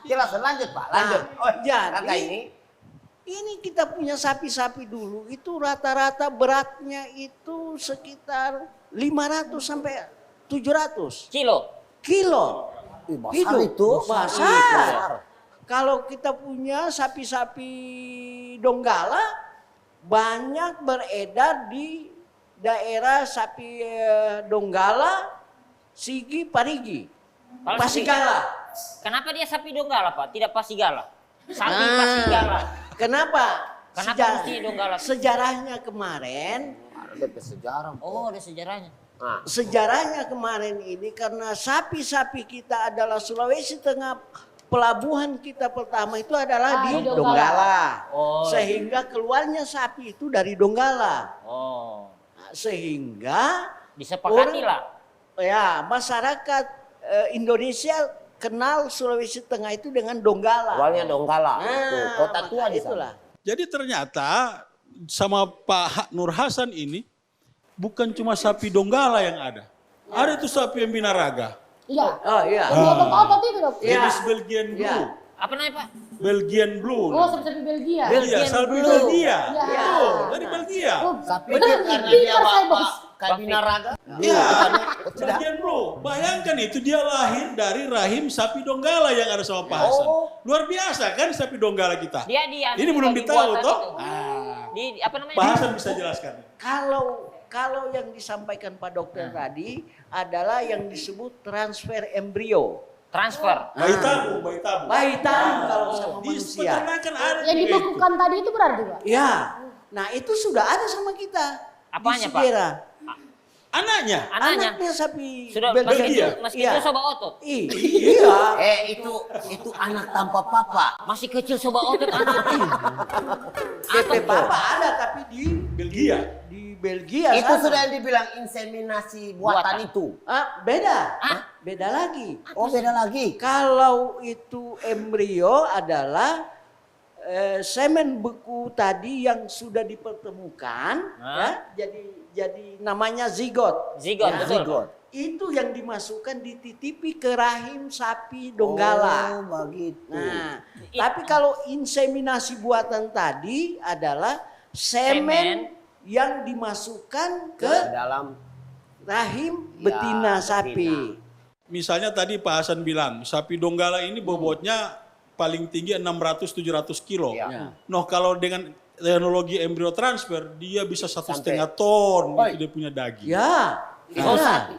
Jelas, lanjut Pak, lanjut. jadi Kakak ini kita punya sapi-sapi dulu itu rata-rata beratnya itu sekitar 500 sampai 700 Kilo. kilo. besar Hidup. itu. Besar. Kalau kita punya sapi-sapi donggala banyak beredar di daerah sapi donggala, Sigi, Parigi, Kalau Pasigala. Kenapa dia sapi donggala, Pak? Tidak pasigala. Sapi pasigala. Kenapa? Kenapa mesti donggala? Sejarahnya kemarin, Ada sejarah. Oh, ada sejarahnya. Nah, sejarahnya kemarin ini karena sapi-sapi kita adalah Sulawesi Tengah, pelabuhan kita pertama itu adalah di Donggala. Donggala. Oh. Sehingga keluarnya sapi itu dari Donggala. Oh. Nah, sehingga Disepakati lah. ya masyarakat Indonesia kenal Sulawesi Tengah itu dengan Donggala. awalnya Donggala. Nah, Tuh, kota tua maka di sana. itulah. Jadi ternyata sama Pak Nur Hasan ini bukan cuma sapi donggala yang ada. Ada tuh sapi yang binaraga. Iya. Oh iya. Yang otot-otot itu dok. Iya. Jenis Belgian Blue. Iya. Apa namanya, Pak? Belgian Blue. Oh, sapi-sapi Belgia. Iya, sapi Blue. Belgia. Iya. Betul, dari Belgia. Oh, Tapi benar, karena pintar dia saya, bapak Bos. kayak binaraga. Iya, Tidak. Belgian Blue. Bayangkan itu dia lahir dari rahim sapi donggala yang ada sama Pak Hasan. Luar biasa kan sapi donggala kita. Dia Ini belum di ditahu buatan toh. itu. Di apa namanya? Pak Hasan bisa jelaskan. Kalau yang disampaikan Pak Dokter tadi adalah yang disebut transfer embrio. Transfer. Bayi tabung, bayi tabung. Bayi tabung kalau sama Di manusia. peternakan ada Yang juga itu. dibekukan tadi itu berarti Pak? Ya, nah itu sudah ada sama kita. Apanya, di Pak? Segera. Anaknya. Anaknya. Anaknya sapi Sudah Belgia. meski Iya. itu soba otot. Iya. Itu anak tanpa papa. Masih kecil soba otot anak. DP Papa ada tapi di Belgia. Belgia Itu sana. sudah yang dibilang inseminasi buatan Buatan. itu. Beda. Beda lagi. Oh, beda lagi. Kalau itu embrio adalah semen beku tadi yang sudah dipertemukan, ya, jadi namanya zigot. Zigot, Ya, betul. Zigot. Itu yang dimasukkan dititipi ke rahim sapi donggala. Oh, begitu. Nah, tapi kalau inseminasi buatan tadi adalah semen yang dimasukkan ke dalam rahim Ya, betina sapi. betina. Misalnya tadi Pak Hasan bilang, sapi donggala ini bobotnya paling tinggi 600-700 kilo. Iya. Noh kalau dengan teknologi embrio transfer dia bisa 1,5 ton itu dia punya daging. Ya.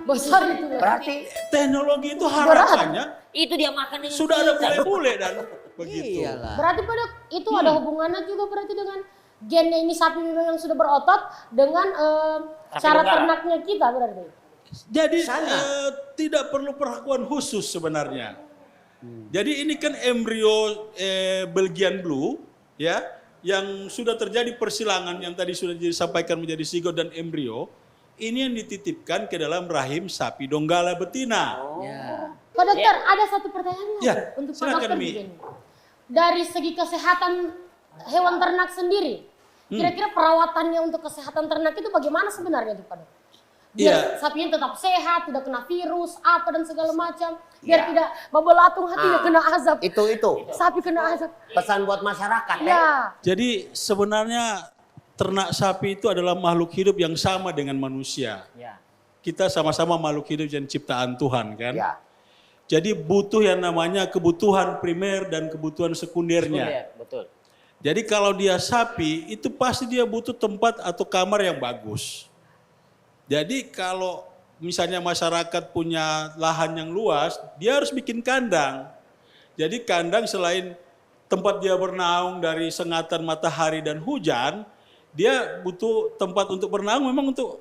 Besar itu. Berarti Teknologi itu harapannya Itu dia makan dengan sudah ada kita. bule-bule dan begitu. Iyalah. Berarti pada itu ada hubungannya juga berarti dengan gennya ini sapi memang yang sudah berotot dengan cara donggala. ternaknya kita berarti. Jadi tidak perlu perlakuan khusus sebenarnya. Jadi ini kan embrio Belgian Blue ya yang sudah terjadi persilangan yang tadi sudah disampaikan menjadi zigot dan embrio. Ini yang dititipkan ke dalam rahim sapi donggala betina. Ya. Pak dokter, ada satu pertanyaan lagi Ya, untuk Pak silakan, dokter Mi. begini. Dari segi kesehatan hewan ternak sendiri, kira-kira perawatannya untuk kesehatan ternak itu bagaimana sebenarnya tuh Pak dokter? Biar Iya. sapinya tetap sehat, tidak kena virus, apa dan segala macam. Biar Iya. tidak babelatung hatinya kena azab. itu Sapi kena azab. pesan buat masyarakat ya. Ya. Jadi sebenarnya ternak sapi itu adalah makhluk hidup yang sama dengan manusia. Ya. Kita sama-sama makhluk hidup yang ciptaan Tuhan kan. Ya. Jadi butuh yang namanya kebutuhan primer dan kebutuhan sekundernya. Sekunder, betul. Jadi kalau dia sapi itu pasti dia butuh tempat atau kamar yang bagus. Jadi kalau misalnya masyarakat punya lahan yang luas, dia harus bikin kandang. Jadi kandang selain tempat dia bernaung dari sengatan matahari dan hujan, dia butuh tempat untuk bernaung memang untuk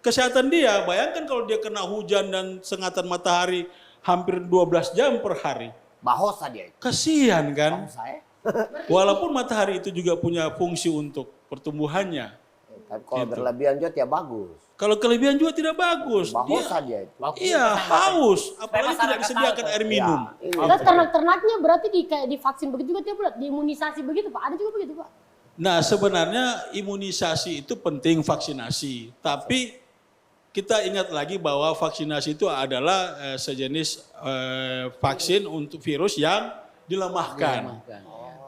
kesehatan dia. Bayangkan kalau dia kena hujan dan sengatan matahari hampir 12 jam per hari. Bahosa dia itu. Kasihan kan? Saya. Walaupun matahari itu juga punya fungsi untuk pertumbuhannya. Tapi kalau berlebihan juga ya bagus. Kalau kelebihan juga tidak bagus. Bahosa dia itu. Iya, haus. Apalagi tidak masyarakat disediakan tahu, air minum. Ini. Terus ternak-ternaknya berarti kayak divaksin begitu juga tiap bulan, diimunisasi begitu Pak. Ada juga begitu Pak. Nah sebenarnya imunisasi itu penting vaksinasi. Tapi kita ingat lagi bahwa vaksinasi itu adalah sejenis vaksin untuk virus yang dilemahkan.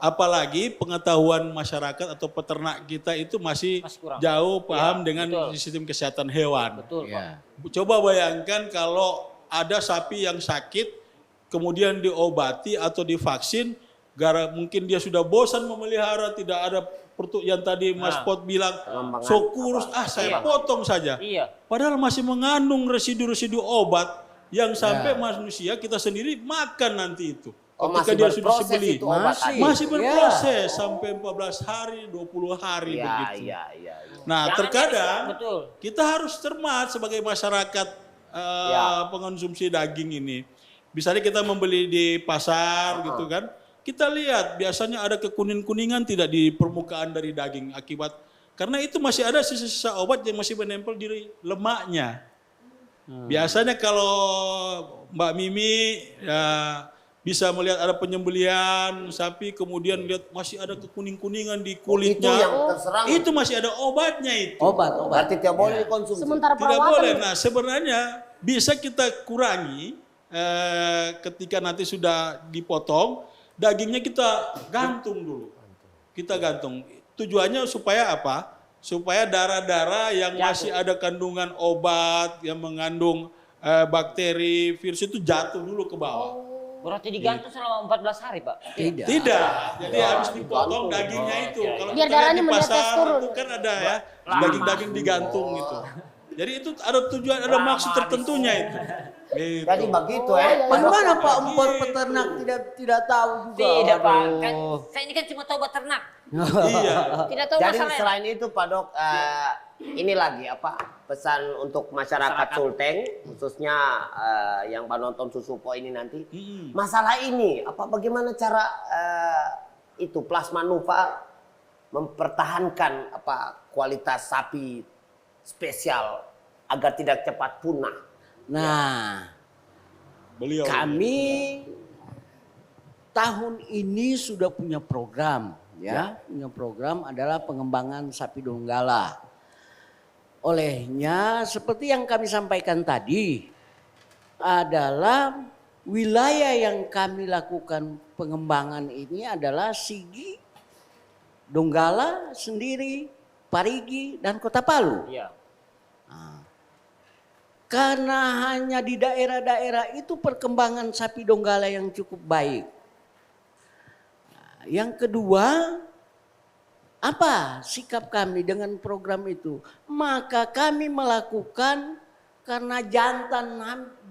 Apalagi pengetahuan masyarakat atau peternak kita itu masih kurang. jauh paham dengan betul. sistem kesehatan hewan. Betul, Pak. Ya. Coba bayangkan kalau ada sapi yang sakit, kemudian diobati atau divaksin, mungkin dia sudah bosan memelihara, tidak ada yang tadi Mas Pot bilang, Pengembangan so kurus, saya Iya. potong saja. Iya. Padahal masih mengandung residu-residu obat yang sampai manusia kita sendiri makan nanti itu. Oh, Ketika masih dia sudah berproses dibeli. itu obat tadi. Masih berproses sampai 14 hari, 20 hari Iya, begitu. iya, iya. Nah, Jangan terkadang betul. kita harus cermat sebagai masyarakat pengonsumsi daging ini. Misalnya kita membeli di pasar gitu kan, kita lihat biasanya ada kekuning-kuningan tidak di permukaan dari daging akibat karena itu masih ada sisa-sisa obat yang masih menempel di lemaknya. Biasanya kalau Mbak Mimi bisa melihat ada penyembelian sapi kemudian lihat masih ada kekuning-kuningan di Itu kulitnya. yang terserang. Itu masih ada obatnya itu. Obat. Berarti tidak boleh dikonsumsi. Sementara Tidak perawatan boleh. Nah sebenarnya bisa kita kurangi ketika nanti sudah dipotong, dagingnya kita gantung dulu. Kita gantung. Tujuannya supaya apa? Supaya darah-darah yang masih ada kandungan obat, yang mengandung bakteri, virus itu jatuh dulu ke bawah. Berarti digantung selama 14 hari, Pak. Tidak. Tidak. Jadi harus dipotong dagingnya itu. Kalau Biar kita lihat darahnya di menetes pasar turun. itu kan ada ya daging-daging digantung gitu. Jadi itu ada tujuan, ada maksud tertentunya itu. Gitu. Jadi begitu ya. Bagaimana Pak Empor peternak tidak tahu juga? Tidak, Pak. Kan, Aduh. saya ini kan cuma tahu buat ternak. Iya. Tidak tahu Jadi masalahnya. selain itu Pak Dok, ini lagi apa pesan untuk masyarakat Sulteng, khususnya yang penonton Susupo ini nanti. Masalah ini, bagaimana cara itu Plasma Nuva mempertahankan kualitas sapi spesial agar tidak cepat punah. Nah, Beliau. kami tahun ini sudah punya program, ya. Punya program adalah pengembangan sapi donggala. Olehnya, seperti yang kami sampaikan tadi, adalah wilayah yang kami lakukan pengembangan ini adalah Sigi, Donggala sendiri, Parigi, dan Kota Palu. Iya. Karena hanya di daerah-daerah itu perkembangan sapi donggala yang cukup baik. Yang kedua, apa sikap kami dengan program itu? Maka kami melakukan karena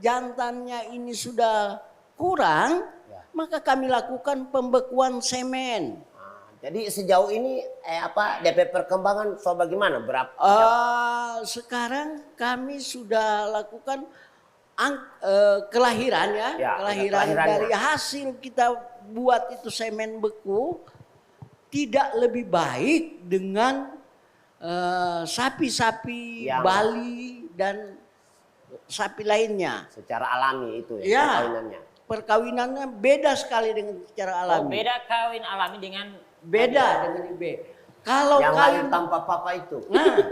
jantannya ini sudah kurang, maka kami lakukan pembekuan semen. Jadi sejauh ini DP perkembangan so bagaimana? Berapa? Sekarang kami sudah lakukan kelahiran ya, kelahiran dari hasil kita buat itu semen beku tidak lebih baik dengan sapi-sapi Bali dan sapi lainnya. Secara alami itu Ya, perkawinannya. Perkawinannya beda sekali dengan secara alami. Beda kawin alami dengan Beda dengan IB. Kalau Yang kawin lahir tanpa papa itu. Nah,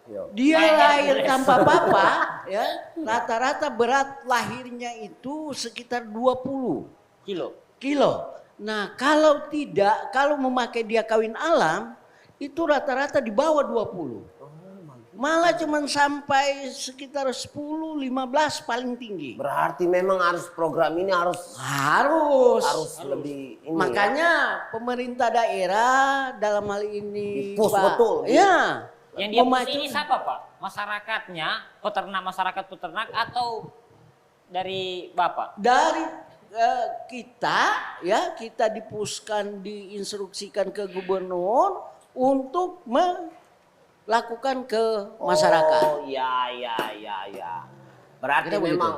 Yo. dia lahir tanpa papa, ya rata-rata berat lahirnya itu sekitar 20 kilo. Nah kalau tidak, kalau memakai dia kawin alam, itu rata-rata di bawah 20. Malah cuma sampai sekitar 10-15 paling tinggi. Berarti memang harus program ini harus lebih ini. Makanya pemerintah daerah dalam hal ini Push betul. Ya. Yang dia push ini siapa Pak? Masyarakatnya, masyarakat peternak atau dari Bapak? Dari kita dipuskan, diinstruksikan ke gubernur untuk melakukan ke masyarakat. Oh iya. Berarti Kita memang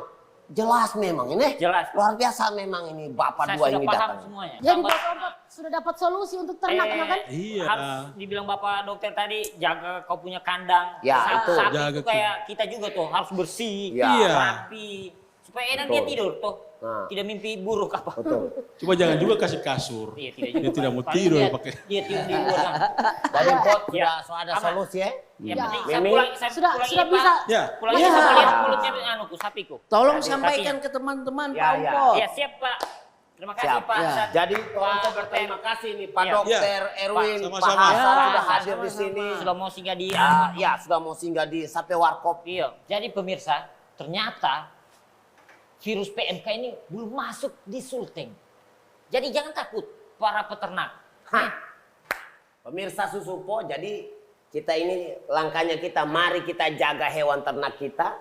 jelas memang ini. Jelas. Luar biasa memang ini Bapak Saya dua sudah ini paham datang. semuanya. Jadi Bapak sudah dapat solusi untuk ternak kan? Iya. Harus dibilang Bapak dokter tadi, jaga kau punya kandang. Ya, Sapi Jaga itu kayak kita juga tuh harus bersih, Iya. rapi. Supaya enak dia tidur tuh. Nah. Tidak mimpi buruk apa. Betul. Coba jangan juga kasih kasur. Iya, tidak Dia juga. tidak mau Paling tidur dia- pakai. Dia tidur di luar sana. Jadi Pot Ya. sudah ada Aman. solusi ya. Yang Ya. penting saya Mimi? pulang Sudah ya, bisa. Pak. Ya. Pulangnya Ya. saya mau lihat mulutnya anuku, sapiku. Tolong Jadi, sampaikan sapinya. ke teman-teman Ya, Pak ya. Umpot. Ya siap Pak. Terima kasih Siap. Pak. Ya. Jadi tolong Pak berterima kasih nih Pak Iya. Dokter Erwin, Pak Sama-sama. Hasan Ya, sudah hadir di sama-sama. sini. Sudah mau singgah di Ya, sudah mau singgah di Sate Warkop. Iya. Jadi pemirsa, ternyata virus PMK ini belum masuk di Sulteng. Jadi jangan takut para peternak. Hah. Pemirsa Susupo, jadi kita ini langkahnya kita, mari kita jaga hewan ternak kita.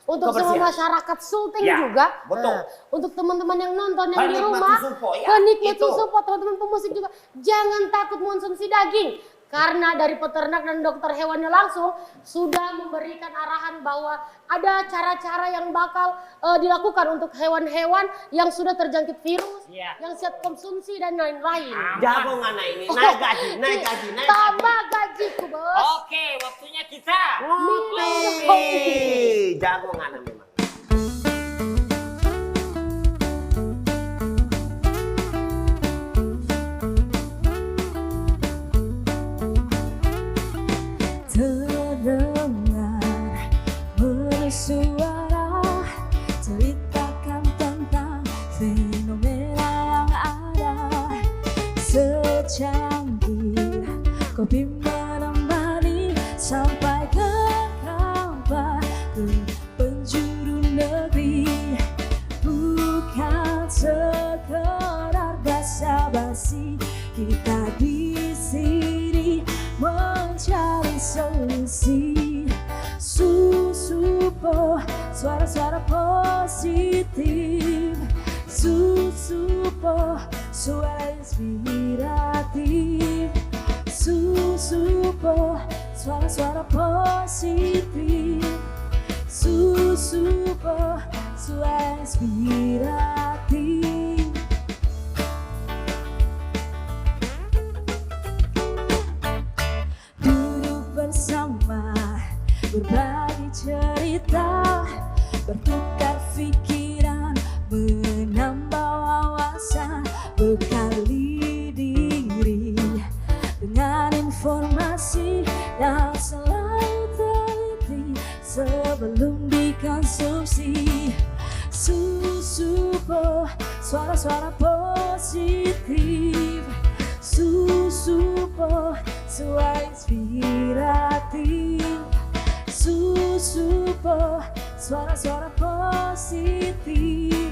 Untuk Kebersihan. semua masyarakat Sulteng Ya, juga. betul. Untuk teman-teman yang nonton yang di Penikmat rumah, Susupo, ya, penikmat itu. Susupo, teman-teman pemusik juga, jangan takut mengonsumsi daging. Karena dari peternak dan dokter hewannya langsung sudah memberikan arahan bahwa ada cara-cara yang bakal dilakukan untuk hewan-hewan yang sudah terjangkit virus, Ya. yang siap konsumsi dan lain-lain. Jago ngana ini, naik gaji, naik gaji, naik gaji. Tambah gajiku, Bos. Oke, waktunya kita. Ngopi. Jago ngana memang. Terdengar bersuara ceritakan tentang fenomena yang ada. Secangkir kopi menemani sampai ke kampah, ke penjuru negeri. Bukan sekedar basa-basi, kita di sini mencari solusi. Susupo, suara-suara positif. Susupo, suara inspiratif. Susupo, suara-suara positif. Susupo, suara inspiratif. Duduk bersama, berbagi cerita, bertukar pikiran, menambah wawasan, bekali diri dengan informasi yang selalu teliti sebelum dikonsumsi. Susupo, suara-suara positif. Susupo, suara inspiratif. Susupo, suara-suara positif.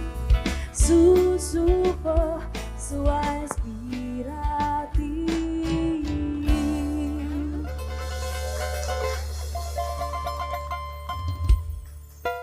Susupo,